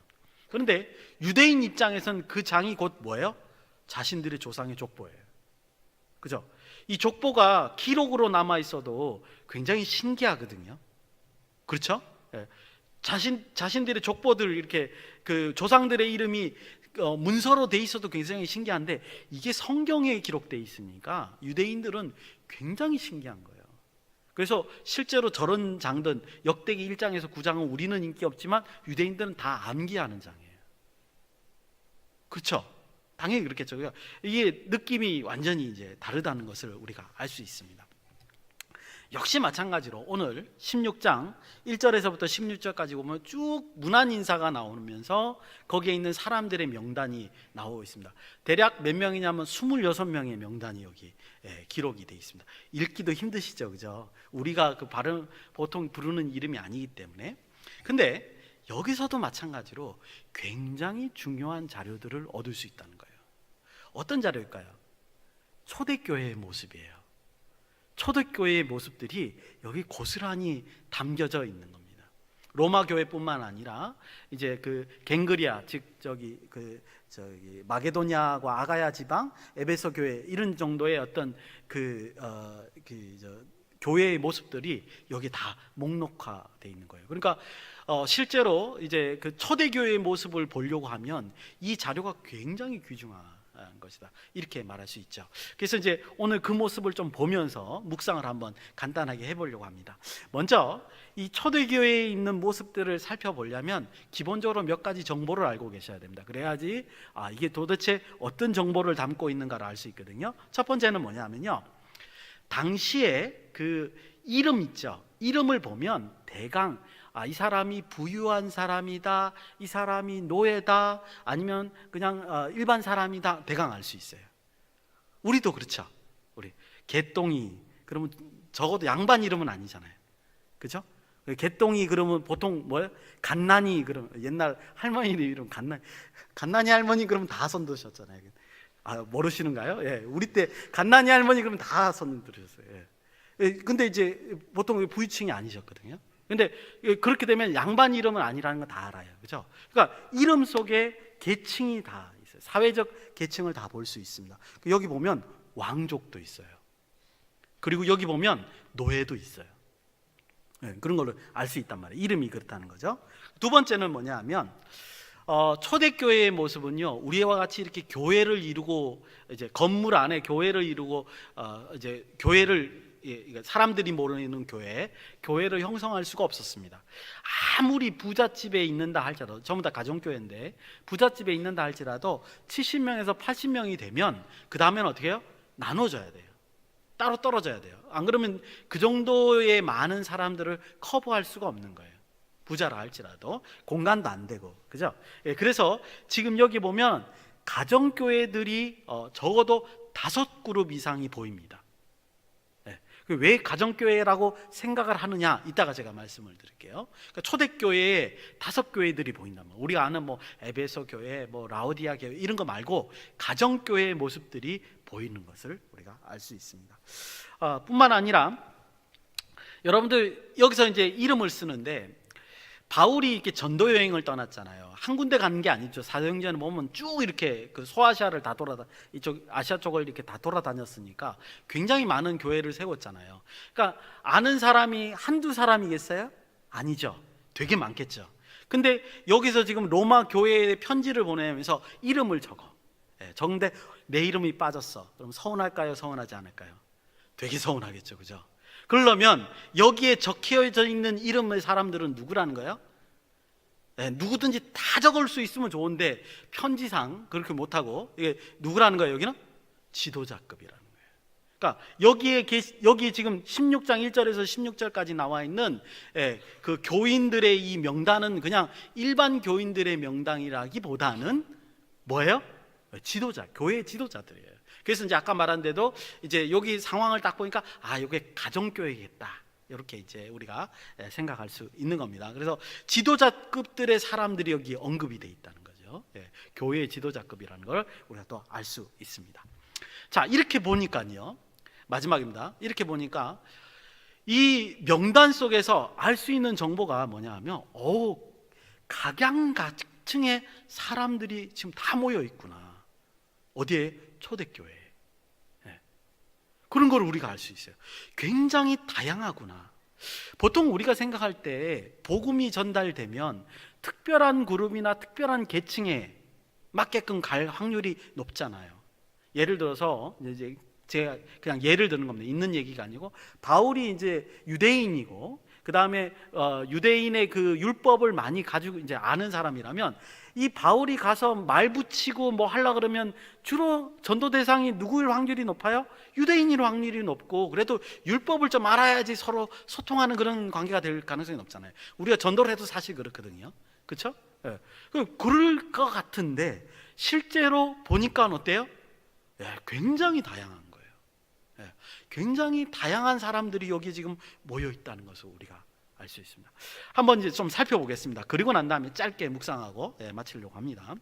그런데 유대인 입장에서는 그 장이 곧 뭐예요? 자신들의 조상의 족보예요. 그죠? 이 족보가 기록으로 남아 있어도 굉장히 신기하거든요. 그렇죠? 자신들의 족보들 이렇게 그 조상들의 이름이 문서로 돼 있어도 굉장히 신기한데 이게 성경에 기록돼 있으니까 유대인들은 굉장히 신기한 거예요. 그래서 실제로 저런 장들 역대기 1장에서 9장은 우리는 인기 없지만 유대인들은 다 암기하는 장이에요. 그렇죠? 당연히 그렇겠죠. 이게 느낌이 완전히 이제 다르다는 것을 우리가 알 수 있습니다. 역시 마찬가지로 오늘 16장 1절에서부터 16절까지 보면 쭉 문안 인사가 나오면서 거기에 있는 사람들의 명단이 나오고 있습니다. 대략 몇 명이냐면 26명의 명단이 여기 기록이 되어 있습니다. 읽기도 힘드시죠, 그죠? 우리가 그 발음 보통 부르는 이름이 아니기 때문에. 근데 여기서도 마찬가지로 굉장히 중요한 자료들을 얻을 수 있다는 거예요. 어떤 자료일까요? 초대교회의 모습이에요. 초대교회의 모습들이 여기 고스란히 담겨져 있는 겁니다. 로마 교회뿐만 아니라 이제 그 갱그리아, 즉 저기 마게도냐와 아가야 지방, 에베소 교회 이런 정도의 어떤 교회의 모습들이 여기 다 목록화되어 있는 거예요. 그러니까 실제로 이제 그 초대교회의 모습을 보려고 하면 이 자료가 굉장히 귀중한 것이다, 이렇게 말할 수 있죠. 그래서 이제 오늘 그 모습을 좀 보면서 묵상을 한번 간단하게 해보려고 합니다. 먼저 이 초대교회에 있는 모습들을 살펴보려면 기본적으로 몇 가지 정보를 알고 계셔야 됩니다. 그래야지 이게 도대체 어떤 정보를 담고 있는가를 알 수 있거든요. 첫 번째는 뭐냐면요, 당시에 그 이름 있죠. 이름을 보면 대강 이 사람이 부유한 사람이다, 이 사람이 노예다, 아니면 그냥 일반 사람이다, 대강 알 수 있어요. 우리도 그렇죠. 우리 개똥이 그러면 적어도 양반 이름은 아니잖아요, 그죠? 개똥이 그러면 보통 뭐예요? 갓난이, 그러면 옛날 할머니 이름 갓난이 할머니 그러면 다 손 드셨잖아요. 모르시는가요? 예, 우리 때 갓난이 할머니 그러면 다 손 들으셨어요. 예. 근데 이제 보통 부유층이 아니셨거든요. 근데 그렇게 되면 양반 이름은 아니라는 거 다 알아요, 그죠? 그러니까 이름 속에 계층이 다 있어요. 사회적 계층을 다 볼 수 있습니다. 여기 보면 왕족도 있어요. 그리고 여기 보면 노예도 있어요. 네, 그런 걸로 알 수 있단 말이에요. 이름이 그렇다는 거죠. 두 번째는 뭐냐 하면 초대교회의 모습은요, 우리와 같이 이렇게 교회를 이루고 이제 건물 안에 교회를 이루고 이제 교회를 사람들이 모르는 교회를 형성할 수가 없었습니다. 아무리 부잣집에 있는다 할지라도, 전부 다 가정교회인데 부잣집에 있는다 할지라도 70명에서 80명이 되면 그 다음에는 어떻게 해요? 나눠져야 돼요. 따로 떨어져야 돼요. 안 그러면 그 정도의 많은 사람들을 커버할 수가 없는 거예요. 부자라 할지라도 공간도 안 되고, 그죠? 그래서 지금 여기 보면 가정교회들이 적어도 5그룹 이상이 보입니다. 왜 가정교회라고 생각을 하느냐, 이따가 제가 말씀을 드릴게요. 그러니까 초대교회에 5교회들이 보인다면, 우리가 아는 뭐 에베소 교회, 뭐 라오디아 교회 이런 거 말고 가정교회의 모습들이 보이는 것을 우리가 알 수 있습니다. 뿐만 아니라 여러분들 여기서 이제 이름을 쓰는데, 바울이 이렇게 전도 여행을 떠났잖아요. 한 군데 가는 게 아니죠. 사도행전을 보면 쭉 이렇게 그 소아시아를 다 이쪽 아시아 쪽을 이렇게 다 돌아다녔으니까 굉장히 많은 교회를 세웠잖아요. 그러니까 아는 사람이 한두 사람이겠어요? 아니죠. 되게 많겠죠. 근데 여기서 지금 로마 교회에 편지를 보내면서 이름을 적는데 내 이름이 빠졌어. 그럼 서운할까요? 서운하지 않을까요? 되게 서운하겠죠, 그죠? 그러려면 여기에 적혀져 있는 이름의 사람들은 누구라는 거예요? 누구든지 다 적을 수 있으면 좋은데 편지상 그렇게 못하고, 이게 누구라는 거예요? 여기는 지도자급이라는 거예요. 그러니까 여기 지금 16장 1절에서 16절까지 나와 있는 그 교인들의 이 명단은 그냥 일반 교인들의 명단이라기보다는 뭐예요? 교회의 지도자들이에요. 그래서 이제 아까 말한 대로 이제 여기 상황을 딱 보니까 이게 가정교회겠다, 이렇게 이제 우리가 생각할 수 있는 겁니다. 그래서 지도자급들의 사람들이 여기 언급이 돼 있다는 거죠. 교회의 지도자급이라는 걸 우리가 또 알 수 있습니다. 자, 이렇게 보니까요, 마지막입니다. 이렇게 보니까 이 명단 속에서 알 수 있는 정보가 뭐냐 하면 각양각층의 사람들이 지금 다 모여 있구나. 어디에? 초대교회. 그런 걸 우리가 알 수 있어요. 굉장히 다양하구나. 보통 우리가 생각할 때 복음이 전달되면 특별한 그룹이나 특별한 계층에 맞게끔 갈 확률이 높잖아요. 예를 들어서 이제 제가 그냥 예를 드는 겁니다. 있는 얘기가 아니고, 바울이 이제 유대인이고 그 다음에 유대인의 그 율법을 많이 가지고 이제 아는 사람이라면 이 바울이 가서 말 붙이고 뭐 하려 그러면 주로 전도 대상이 누구일 확률이 높아요? 유대인일 확률이 높고, 그래도 율법을 좀 알아야지 서로 소통하는 그런 관계가 될 가능성이 높잖아요. 우리가 전도를 해도 사실 그렇거든요. 그렇죠? 예. 그럴 것 같은데 실제로 보니까 어때요? 예, 굉장히 다양한 거예요. 예, 굉장히 다양한 사람들이 여기 지금 모여 있다는 것을 우리가 알 수 있습니다. 한번 이제 좀 살펴보겠습니다. 그리고 난 다음에 짧게 묵상하고 마치려고 합니다.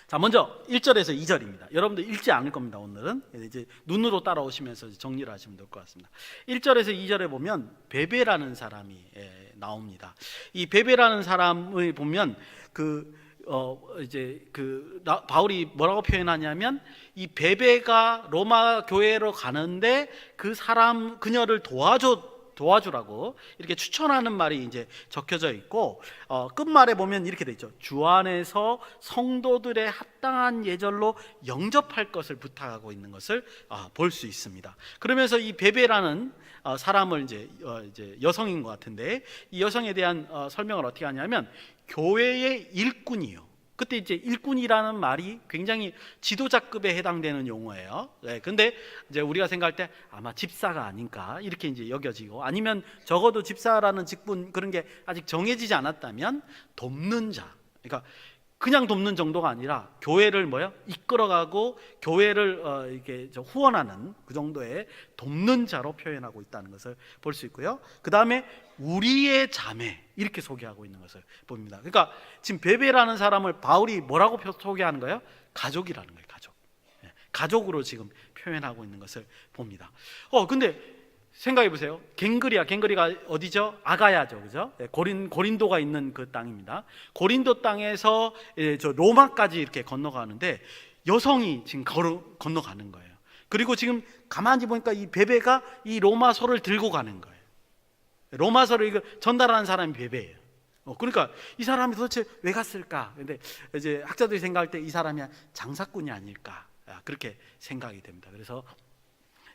자, 먼저 1절에서 2절입니다. 여러분들 읽지 않을 겁니다. 오늘은 이제 눈으로 따라오시면서 정리를 하시면 될 것 같습니다. 1절에서 2절에 보면 베베라는 사람이 나옵니다. 이 베베라는 사람을 보면 바울이 뭐라고 표현하냐면, 이 베베가 로마 교회로 가는데 그 사람 그녀를 도와주라고 이렇게 추천하는 말이 이제 적혀져 있고, 끝말에 보면 이렇게 돼 있죠. 주 안에서 성도들의 합당한 예절로 영접할 것을 부탁하고 있는 것을 볼 수 있습니다. 그러면서 이 베베라는 사람을 이제 여성인 것 같은데, 이 여성에 대한 설명을 어떻게 하냐면 교회의 일꾼이요. 그때 이제 일꾼이라는 말이 굉장히 지도자급에 해당되는 용어예요. 네, 근데 이제 우리가 생각할 때 아마 집사가 아닌가 이렇게 이제 여겨지고, 아니면 적어도 집사라는 직분 그런 게 아직 정해지지 않았다면 돕는 자, 그러니까 그냥 돕는 정도가 아니라 교회를 이끌어가고 교회를 이렇게 후원하는 그 정도의 돕는 자로 표현하고 있다는 것을 볼 수 있고요. 그 다음에 우리의 자매 이렇게 소개하고 있는 것을 봅니다. 그러니까 지금 베베라는 사람을 바울이 뭐라고 소개하는 거예요? 가족이라는 거예요. 가족. 가족으로 지금 표현하고 있는 것을 봅니다. 근데 생각해 보세요. 갱그리가 어디죠? 아가야죠, 그죠? 고린도가 있는 그 땅입니다. 고린도 땅에서 저 로마까지 이렇게 건너가는데 여성이 지금 건너가는 거예요. 그리고 지금 가만히 보니까 이 베베가 이 로마서를 들고 가는 거예요. 로마서를 이거 전달하는 사람이 베베예요. 그러니까 이 사람이 도대체 왜 갔을까? 근데 이제 학자들이 생각할 때 이 사람이 장사꾼이 아닐까, 그렇게 생각이 됩니다. 그래서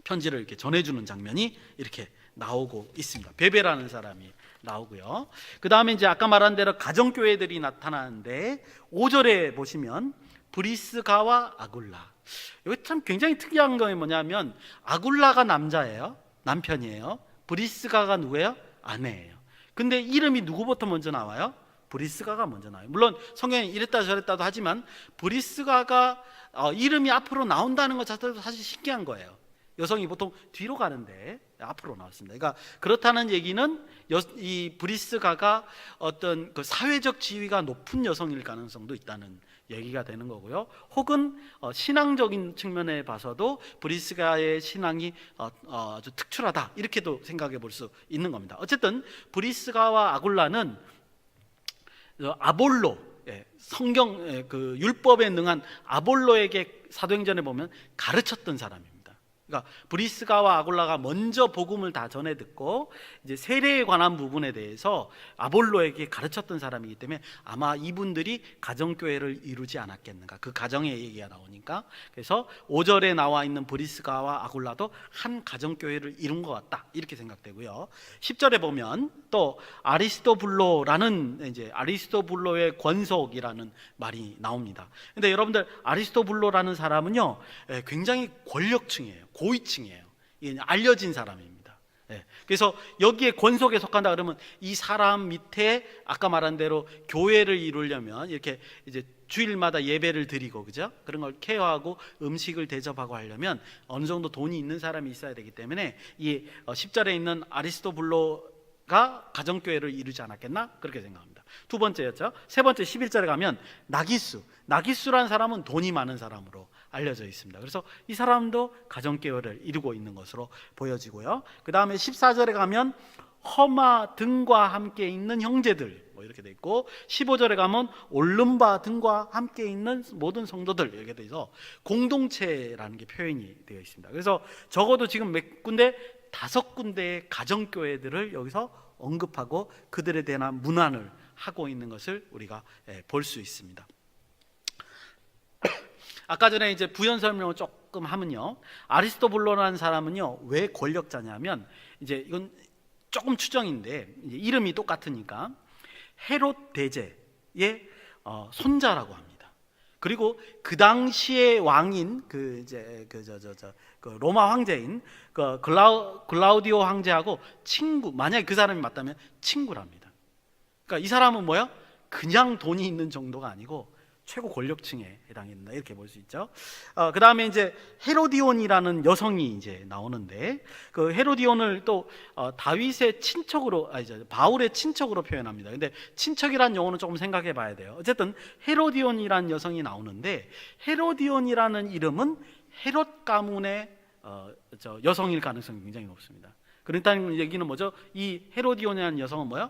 편지를 이렇게 전해주는 장면이 이렇게 나오고 있습니다. 베베라는 사람이 나오고요. 그 다음에 이제 아까 말한 대로 가정교회들이 나타나는데 5절에 보시면 브리스가와 아굴라. 여기 참 굉장히 특이한 게 뭐냐면 아굴라가 남편이에요. 브리스가가 누구예요? 아내예요. 근데 이름이 누구부터 먼저 나와요? 브리스가가 먼저 나와요. 물론 성경에 이랬다 저랬다도 하지만 브리스가가 이름이 앞으로 나온다는 것 자체도 사실 신기한 거예요. 여성이 보통 뒤로 가는데 앞으로 나왔습니다. 그러니까 그렇다는 얘기는 이 브리스가가 어떤 그 사회적 지위가 높은 여성일 가능성도 있다는 얘기가 되는 거고요. 혹은 신앙적인 측면에 봐서도 브리스가의 신앙이 아주 특출하다 이렇게도 생각해 볼 수 있는 겁니다. 어쨌든 브리스가와 아굴라는 아볼로, 성경 그 율법에 능한 아볼로에게 사도행전에 보면 가르쳤던 사람입니다. 그러니까 브리스가와 아굴라가 먼저 복음을 다 전해 듣고 이제 세례에 관한 부분에 대해서 아볼로에게 가르쳤던 사람이기 때문에 아마 이분들이 가정교회를 이루지 않았겠는가, 그 가정의 얘기가 나오니까. 그래서 5절에 나와 있는 브리스가와 아굴라도 한 가정교회를 이룬 것 같다 이렇게 생각되고요. 10절에 보면 또 아리스토블로라는 이제 아리스토블로의 권속이라는 말이 나옵니다. 근데 여러분들 아리스토블로라는 사람은요 굉장히 권력층이에요. 고위층이에요. 알려진 사람입니다. 그래서 여기에 권속에 속한다 그러면 이 사람 밑에 아까 말한 대로 교회를 이루려면 이렇게 이제 주일마다 예배를 드리고, 그죠? 그런 걸 케어하고 음식을 대접하고 하려면 어느 정도 돈이 있는 사람이 있어야 되기 때문에 이 10절에 있는 아리스토블로가 가정교회를 이루지 않았겠나? 그렇게 생각합니다. 두 번째였죠. 세 번째 11절에 가면 나기수라는 사람은 돈이 많은 사람으로 알려져 있습니다. 그래서 이 사람도 가정교회를 이루고 있는 것으로 보여지고요. 그 다음에 14절에 가면 허마 등과 함께 있는 형제들 이렇게 돼 있고, 15절에 가면 올름바 등과 함께 있는 모든 성도들 이렇게 돼 있어 공동체라는 게 표현이 되어 있습니다. 그래서 적어도 지금 몇 군데 5군데의 가정교회들을 여기서 언급하고 그들에 대한 문안을 하고 있는 것을 우리가 볼 수 있습니다. 아까 전에 이제 부연 설명을 조금 하면요, 아리스토블로라는 사람은요 왜 권력자냐면, 이제 이건 조금 추정인데 이제 이름이 똑같으니까 헤롯 대제의 손자라고 합니다. 그리고 그 당시의 왕인 그 로마 황제인 그 글라우디오 황제하고 친구, 만약에 그 사람이 맞다면 친구랍니다. 그러니까 이 사람은 뭐야? 그냥 돈이 있는 정도가 아니고 최고 권력층에 해당된다, 이렇게 볼 수 있죠. 그 다음에 이제 헤로디온이라는 여성이 이제 나오는데, 그 헤로디온을 또 다윗의 친척으로, 바울의 친척으로 표현합니다. 근데 친척이란 용어는 조금 생각해 봐야 돼요. 어쨌든 헤로디온이라는 여성이 나오는데, 헤로디온이라는 이름은 헤롯 가문의 여성일 가능성이 굉장히 높습니다. 그렇다는 얘기는 뭐죠? 이 헤로디온이라는 여성은 뭐야?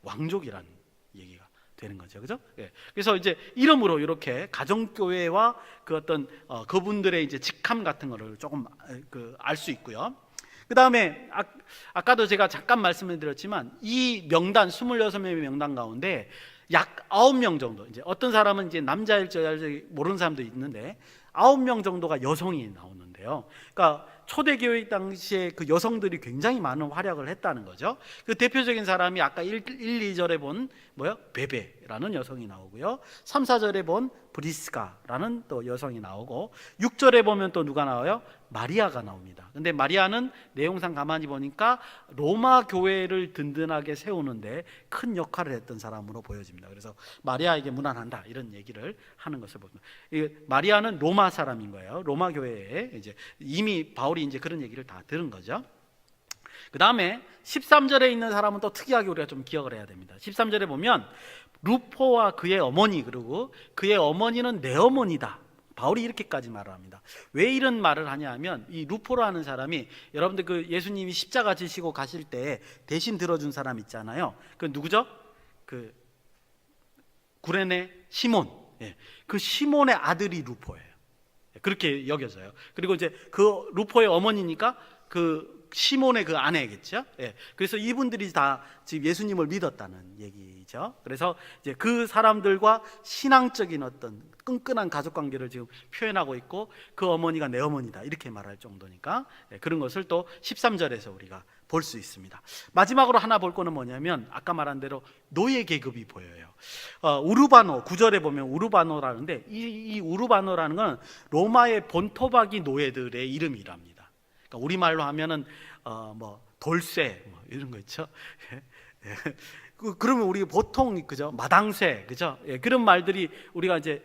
왕족이라는 얘기가 되는 거죠, 그죠? 그래서 이제 이름으로 이렇게 가정교회와 그 어떤 그분들의 이제 직함 같은 거를 조금 알 수 있고요. 그 다음에 아까도 제가 잠깐 말씀을 드렸지만 이 명단 26명의 명단 가운데 약 9명 정도, 이제 어떤 사람은 이제 남자일지 여자일지 모르는 사람도 있는데 9명 정도가 여성이 나오는데요. 그러니까 초대교회 당시에 그 여성들이 굉장히 많은 활약을 했다는 거죠. 그 대표적인 사람이 아까 1, 2절에 본 베베라는 여성이 나오고요. 3, 4절에 본 브리스가라는 또 여성이 나오고, 6절에 보면 또 누가 나와요? 마리아가 나옵니다. 근데 마리아는 내용상 가만히 보니까 로마 교회를 든든하게 세우는데 큰 역할을 했던 사람으로 보여집니다. 그래서 마리아에게 무난한다, 이런 얘기를 하는 것을 봅니다. 마리아는 로마 사람인 거예요. 로마 교회에 이제 이미 바울이 이제 그런 얘기를 다 들은 거죠. 그 다음에 13절에 있는 사람은 또 특이하게 우리가 좀 기억을 해야 됩니다. 13절에 보면 루포와 그의 어머니, 그리고 그의 어머니는 내 어머니다, 바울이 이렇게까지 말을 합니다. 왜 이런 말을 하냐 하면, 이 루포라는 사람이, 여러분들 그 예수님이 십자가 지시고 가실 때 대신 들어준 사람 있잖아요. 그 누구죠? 그 구레네 시몬. 그 시몬의 아들이 루포예요. 그렇게 여겨져요. 그리고 이제 그 루포의 어머니니까 그 시몬의 그 아내겠죠. 그래서 이분들이 다 지금 예수님을 믿었다는 얘기죠. 그래서 이제 그 사람들과 신앙적인 어떤 끈끈한 가족 관계를 지금 표현하고 있고, 그 어머니가 내 어머니다, 이렇게 말할 정도니까 그런 것을 또 13절에서 우리가 볼 수 있습니다. 마지막으로 하나 볼 거는 뭐냐면, 아까 말한 대로 노예 계급이 보여요. 우르바노, 9절에 보면 우르바노라는데, 이 우르바노라는 건 로마의 본토박이 노예들의 이름이랍니다. 그러니까 우리말로 하면은 돌쇠 이런 거 있죠. 그러면 우리 보통 그죠, 마당쇠, 그죠, 그런 말들이 우리가 이제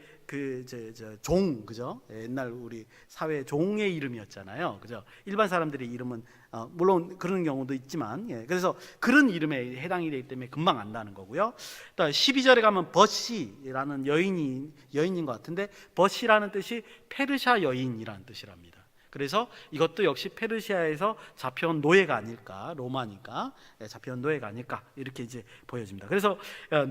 종, 그죠, 옛날 우리 사회 종의 이름이었잖아요, 그죠. 일반 사람들의 이름은 물론 그런 경우도 있지만, 그래서 그런 이름에 해당이 되기 때문에 금방 안다는 거고요. 또 12절에 가면 버시라는 여인인 것 같은데, 버시라는 뜻이 페르시아 여인이라는 뜻이랍니다. 그래서 이것도 역시 페르시아에서 잡혀온 노예가 아닐까, 로마니까 잡혀온 노예가 아닐까, 이렇게 이제 보여집니다. 그래서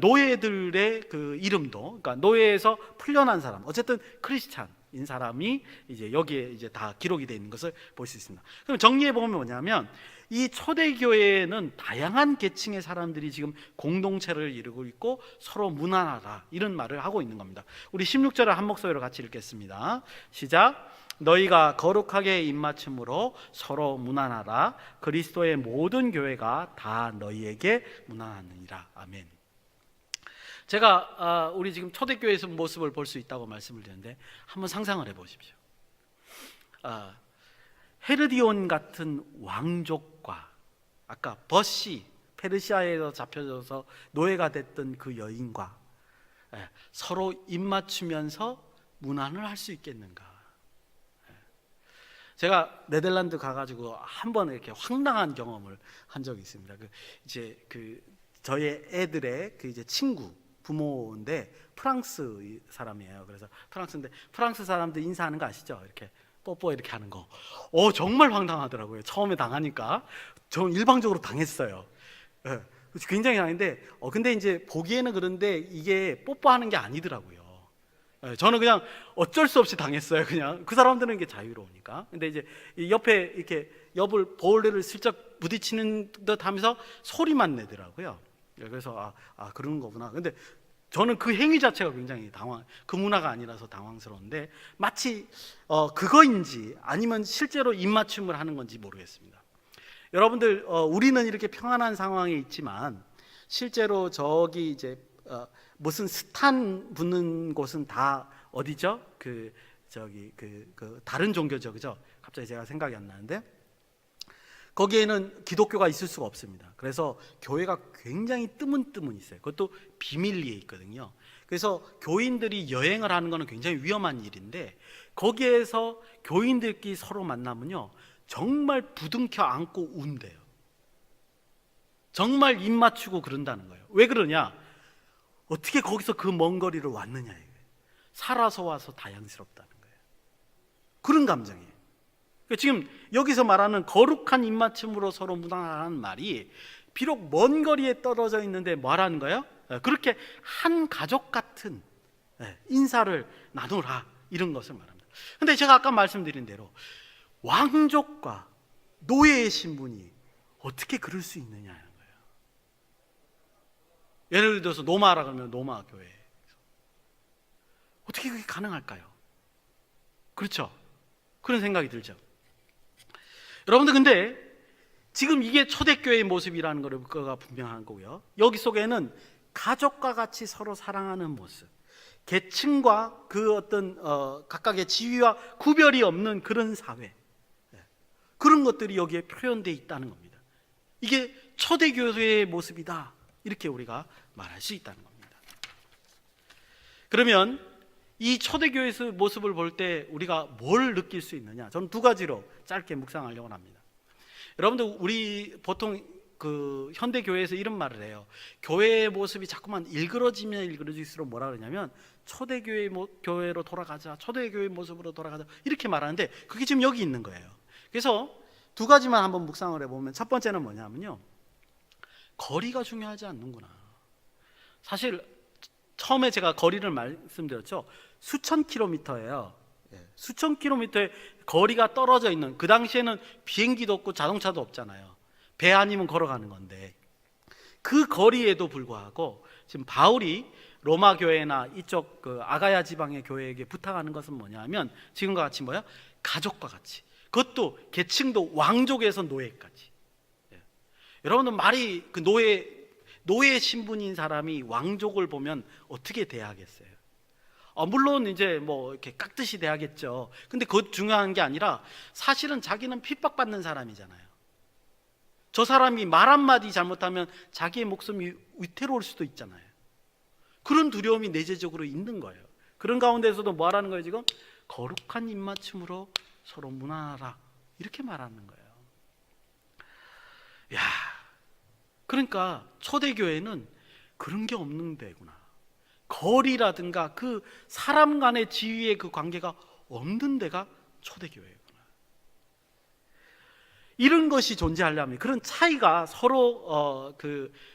노예들의 그 이름도, 그러니까 노예에서 풀려난 사람, 어쨌든 크리스찬인 사람이 이제 여기에 이제 다 기록이 되어 있는 것을 볼 수 있습니다. 그럼 정리해 보면 뭐냐면, 이 초대교회에는 다양한 계층의 사람들이 지금 공동체를 이루고 있고 서로 무난하다, 이런 말을 하고 있는 겁니다. 우리 16절을 한 목소리로 같이 읽겠습니다. 시작. 너희가 거룩하게 입맞춤으로 서로 무난하라. 그리스도의 모든 교회가 다 너희에게 무난하느니라. 아멘. 제가 우리 지금 초대교회에서 모습을 볼 수 있다고 말씀을 드렸는데, 한번 상상을 해보십시오. 헤르디온 같은 왕족과 아까 버시, 페르시아에서 잡혀져서 노예가 됐던 그 여인과 서로 입맞추면서 무난을 할 수 있겠는가? 제가 네덜란드 가가지고 한번 이렇게 황당한 경험을 한 적이 있습니다. 저희 애들의 이제 친구 부모인데 프랑스 사람이에요. 그래서 프랑스인데, 프랑스 사람들 인사하는 거 아시죠? 이렇게 뽀뽀 이렇게 하는 거. 정말 황당하더라고요. 처음에 당하니까. 저 일방적으로 당했어요. 굉장히 당했는데, 근데 이제 보기에는 그런데 이게 뽀뽀하는 게 아니더라고요. 저는 그냥 어쩔 수 없이 당했어요. 그냥 그 사람들은 이게 자유로우니까. 근데 이제 옆에 이렇게 볼을 슬쩍 부딪히는 듯 하면서 소리만 내더라고요. 그래서 그런 거구나. 근데 저는 그 행위 자체가 굉장히 그 문화가 아니라서 당황스러운데, 마치 그거인지 아니면 실제로 입맞춤을 하는 건지 모르겠습니다. 여러분들 우리는 이렇게 평안한 상황에 있지만 실제로 저기 이제 무슨 스탄 붙는 곳은 다 어디죠? 그 다른 종교죠, 그죠? 갑자기 제가 생각이 안 나는데 거기에는 기독교가 있을 수가 없습니다. 그래서 교회가 굉장히 뜨문뜨문 있어요. 그것도 비밀리에 있거든요. 그래서 교인들이 여행을 하는 것은 굉장히 위험한 일인데 거기에서 교인들끼리 서로 만나면요 정말 부둥켜 안고 운대요. 정말 입 맞추고 그런다는 거예요. 왜 그러냐? 어떻게 거기서 그 먼 거리를 왔느냐 이거예요. 살아서 와서 다양스럽다는 거예요. 그런 감정이에요. 그러니까 지금 여기서 말하는 거룩한 입맞춤으로 서로 문화라는 말이 비록 먼 거리에 떨어져 있는데 뭐라는 거예요? 그렇게 한 가족 같은 인사를 나누라 이런 것을 말합니다. 근데 제가 아까 말씀드린 대로 왕족과 노예의 신분이 어떻게 그럴 수 있느냐는 거예요. 예를 들어서 노마라 그러면 노마 교회 어떻게 그게 가능할까요? 그렇죠? 그런 생각이 들죠. 여러분들 근데 지금 이게 초대교회의 모습이라는 거가 분명한 거고요. 여기 속에는 가족과 같이 서로 사랑하는 모습, 계층과 그 어떤 각각의 지위와 구별이 없는 그런 사회, 그런 것들이 여기에 표현되어 있다는 겁니다. 이게 초대교회의 모습이다 이렇게 우리가 말할 수 있다는 겁니다. 그러면 이 초대교회의 모습을 볼 때 우리가 뭘 느낄 수 있느냐? 저는 두 가지로 짧게 묵상하려고 합니다. 여러분들 우리 보통 그 현대 교회에서 이런 말을 해요. 교회의 모습이 자꾸만 일그러지면 일그러질수록 뭐라 그러냐면 초대교회 교회로 돌아가자, 초대교회 모습으로 돌아가자 이렇게 말하는데 그게 지금 여기 있는 거예요. 그래서 두 가지만 한번 묵상을 해보면 첫 번째는 뭐냐면요, 거리가 중요하지 않는구나. 사실 처음에 제가 거리를 말씀드렸죠. 수천 킬로미터예요. 수천 킬로미터의 거리가 떨어져 있는, 그 당시에는 비행기도 없고 자동차도 없잖아요. 배 아니면 걸어가는 건데 그 거리에도 불구하고 지금 바울이 로마 교회나 이쪽 그 아가야 지방의 교회에게 부탁하는 것은 뭐냐면 지금과 같이 뭐야? 가족과 같이, 그것도 계층도 왕족에서 노예까지. 여러분들 말이 그 노예 신분인 사람이 왕족을 보면 어떻게 대하겠어요? 물론 이제 뭐 이렇게 깍듯이 대하겠죠. 근데 그것 중요한 게 아니라 사실은 자기는 핍박받는 사람이잖아요. 저 사람이 말 한마디 잘못하면 자기의 목숨이 위태로울 수도 있잖아요. 그런 두려움이 내재적으로 있는 거예요. 그런 가운데서도 뭐 하라는 거예요 지금? 거룩한 입맞춤으로 서로 문안하라 이렇게 말하는 거예요. 야, 그러니까 초대교회는 그런 게 없는 데구나. 거리라든가 그 사람 간의 지위의 그 관계가 없는 데가 초대교회구나. 이런 것이 존재하려면, 그런 차이가 서로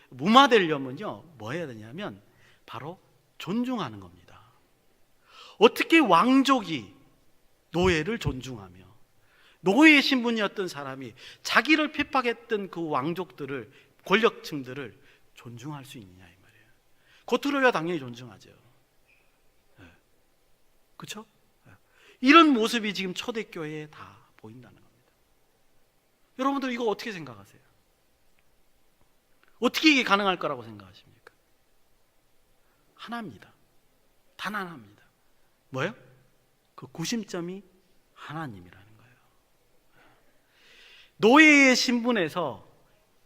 무마되려면요 뭐 해야 되냐면 바로 존중하는 겁니다. 어떻게 왕족이 노예를 존중하며 노예의 신분이었던 사람이 자기를 핍박했던 그 왕족들을, 권력층들을 존중할 수 있느냐 이 말이에요. 겉으로야 당연히 존중하죠. 그렇죠? 이런 모습이 지금 초대교회에 다 보인다는 겁니다. 여러분들 이거 어떻게 생각하세요? 어떻게 이게 가능할 거라고 생각하십니까? 하나입니다. 단 하나입니다. 뭐예요? 그 구심점이 하나님이라는 거예요. 노예의 신분에서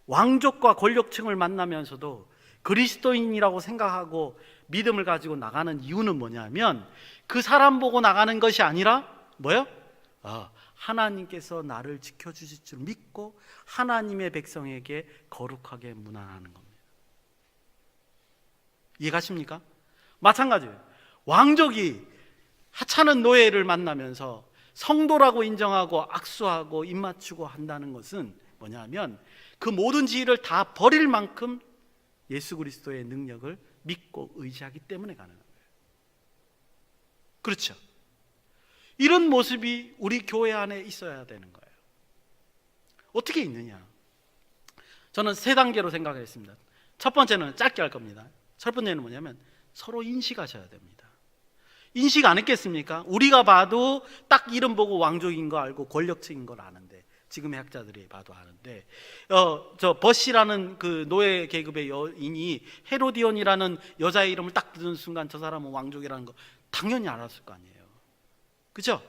왕족과 권력층을 만나면서도 그리스도인이라고 생각하고 믿음을 가지고 나가는 이유는 뭐냐면 그 사람 보고 나가는 것이 아니라 뭐예요? 하나님께서 나를 지켜주실 줄 믿고 하나님의 백성에게 거룩하게 문안하는 겁니다. 이해가십니까? 마찬가지예요. 왕족이 하찮은 노예를 만나면서 성도라고 인정하고 악수하고 입맞추고 한다는 것은 뭐냐면 그 모든 지위를 다 버릴 만큼 예수 그리스도의 능력을 믿고 의지하기 때문에 가능한 거예요. 그렇죠? 이런 모습이 우리 교회 안에 있어야 되는 거예요. 어떻게 있느냐? 저는 세 단계로 생각을 했습니다. 첫 번째는 짧게 할 겁니다. 첫 번째는 뭐냐면 서로 인식하셔야 됩니다. 인식 안 했겠습니까? 우리가 봐도 딱 이름 보고 왕족인 거 알고 권력층인 걸 아는데 지금의 학자들이 봐도 아는데, 저 버시라는 그 노예 계급의 여인이 헤로디온이라는 여자의 이름을 딱 듣는 순간 저 사람은 왕족이라는 거 당연히 알았을 거 아니에요. 그죠?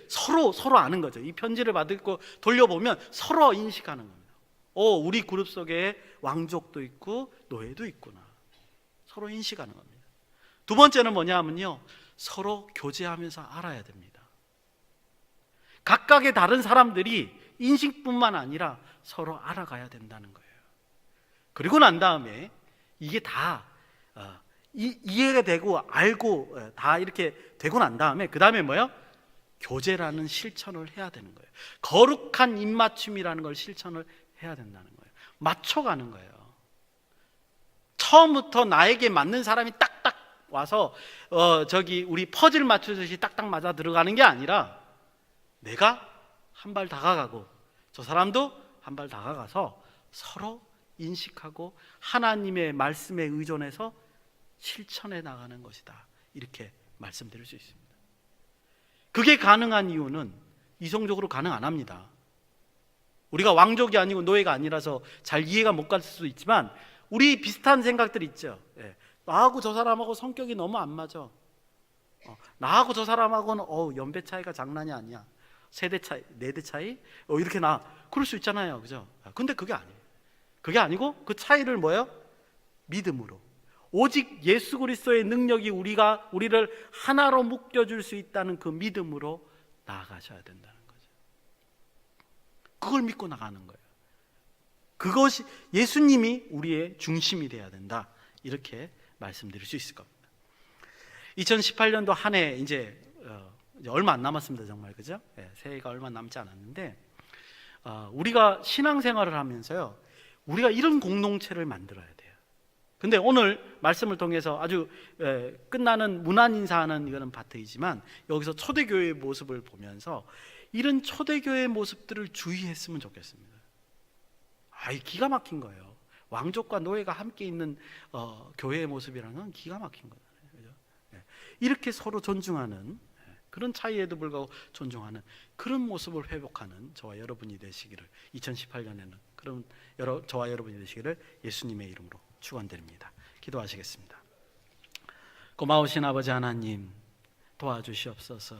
서로 아는 거죠. 이 편지를 받고 돌려보면 서로 인식하는 겁니다. 우리 그룹 속에 왕족도 있고 노예도 있구나. 서로 인식하는 겁니다. 두 번째는 뭐냐 하면요, 서로 교제하면서 알아야 됩니다. 각각의 다른 사람들이 인식뿐만 아니라 서로 알아가야 된다는 거예요. 그리고 난 다음에 이게 다 이해가 되고 알고 다 이렇게 되고 난 다음에 그 다음에 뭐예요? 교제라는 실천을 해야 되는 거예요. 거룩한 입맞춤이라는 걸 실천을 해야 된다는 거예요. 맞춰가는 거예요. 처음부터 나에게 맞는 사람이 딱딱 와서 우리 퍼즐 맞추듯이 딱딱 맞아 들어가는 게 아니라 내가 한 발 다가가고 저 사람도 한 발 다가가서 서로 인식하고 하나님의 말씀에 의존해서 실천해 나가는 것이다. 이렇게 말씀드릴 수 있습니다. 그게 가능한 이유는 이성적으로 가능 안 합니다. 우리가 왕족이 아니고 노예가 아니라서 잘 이해가 못 갈 수도 있지만 우리 비슷한 생각들이 있죠. 나하고 저 사람하고 성격이 너무 안 맞아. 나하고 저 사람하고는 연배 차이가 장난이 아니야. 세대 차이, 4대 차이? 이렇게 그럴 수 있잖아요. 그죠? 근데 그게 아니에요. 그게 아니고 그 차이를 뭐예요? 믿음으로. 오직 예수 그리스도의 능력이 우리를 하나로 묶여줄 수 있다는 그 믿음으로 나아가셔야 된다는 거죠. 그걸 믿고 나가는 거예요. 그것이 예수님이 우리의 중심이 돼야 된다. 이렇게 말씀드릴 수 있을 겁니다. 2018년도 한 해 이제 얼마 안 남았습니다. 정말 그죠? 새해가 얼마 남지 않았는데 우리가 신앙생활을 하면서요, 우리가 이런 공동체를 만들어야 돼요. 근데 오늘 말씀을 통해서 아주 끝나는 문안 인사하는 이거는 파트이지만 여기서 초대교회의 모습을 보면서 이런 초대교회의 모습들을 주의했으면 좋겠습니다. 기가 막힌 거예요. 왕족과 노예가 함께 있는 교회의 모습이라는 건 기가 막힌 거잖아요. 그죠? 이렇게 서로 존중하는, 그런 차이에도 불구하고 존중하는 그런 모습을 회복하는 저와 여러분이 되시기를, 2018년에는 그런 저와 여러분이 되시기를 예수님의 이름으로 축원드립니다. 기도하시겠습니다. 고마우신 아버지 하나님, 도와주시옵소서.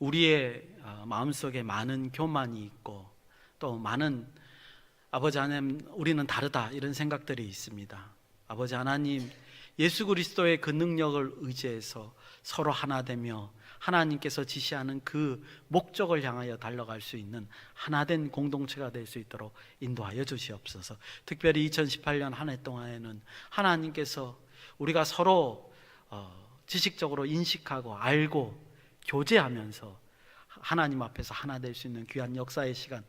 우리의 마음속에 많은 교만이 있고 또 많은 아버지 하나님, 우리는 다르다 이런 생각들이 있습니다. 아버지 하나님, 예수 그리스도의 그 능력을 의지해서 서로 하나 되며 하나님께서 지시하는 그 목적을 향하여 달려갈 수 있는 하나된 공동체가 될 수 있도록 인도하여 주시옵소서. 특별히 2018년 한 해 동안에는 하나님께서 우리가 서로 지식적으로 인식하고 알고 교제하면서 하나님 앞에서 하나 될 수 있는 귀한 역사의 시간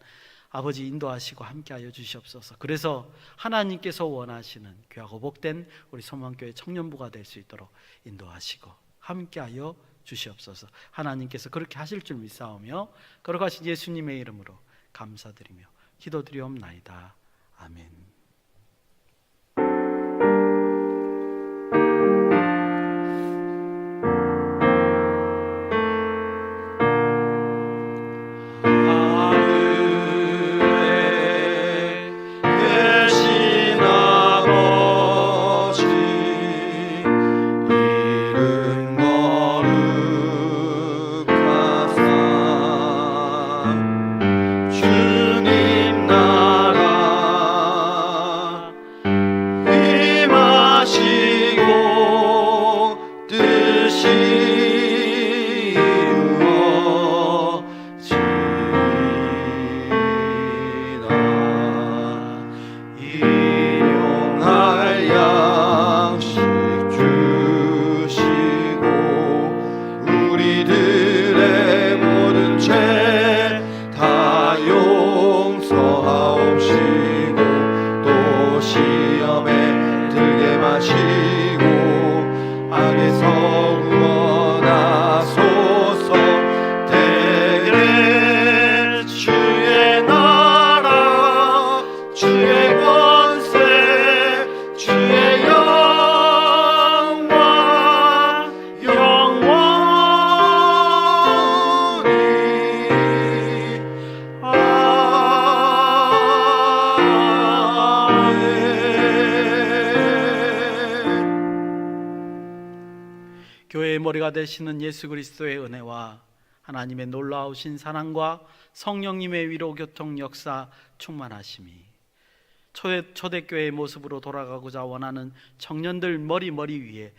아버지 인도하시고 함께하여 주시옵소서. 그래서 하나님께서 원하시는 귀하고 복된 우리 소망교회 청년부가 될 수 있도록 인도하시고 함께하여 주시옵소서. 하나님께서 그렇게 하실 줄 믿사오며 거룩하신 예수님의 이름으로 감사드리며 기도드리옵나이다. 아멘. 교회의 머리가 되시는 예수 그리스도의 은혜와 하나님의 놀라우신 사랑과 성령님의 위로 교통 역사 충만하심이 초대교회의 모습으로 돌아가고자 원하는 청년들 머리 위에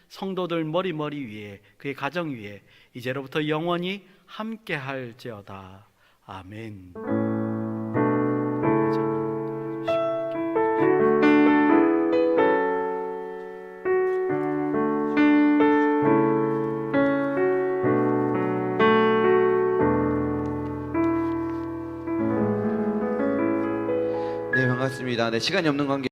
성도들 머리 위에 그의 가정 위에 이제로부터 영원히 함께할지어다. 아멘. 네, 반갑습니다. 네, 시간이 없는 관계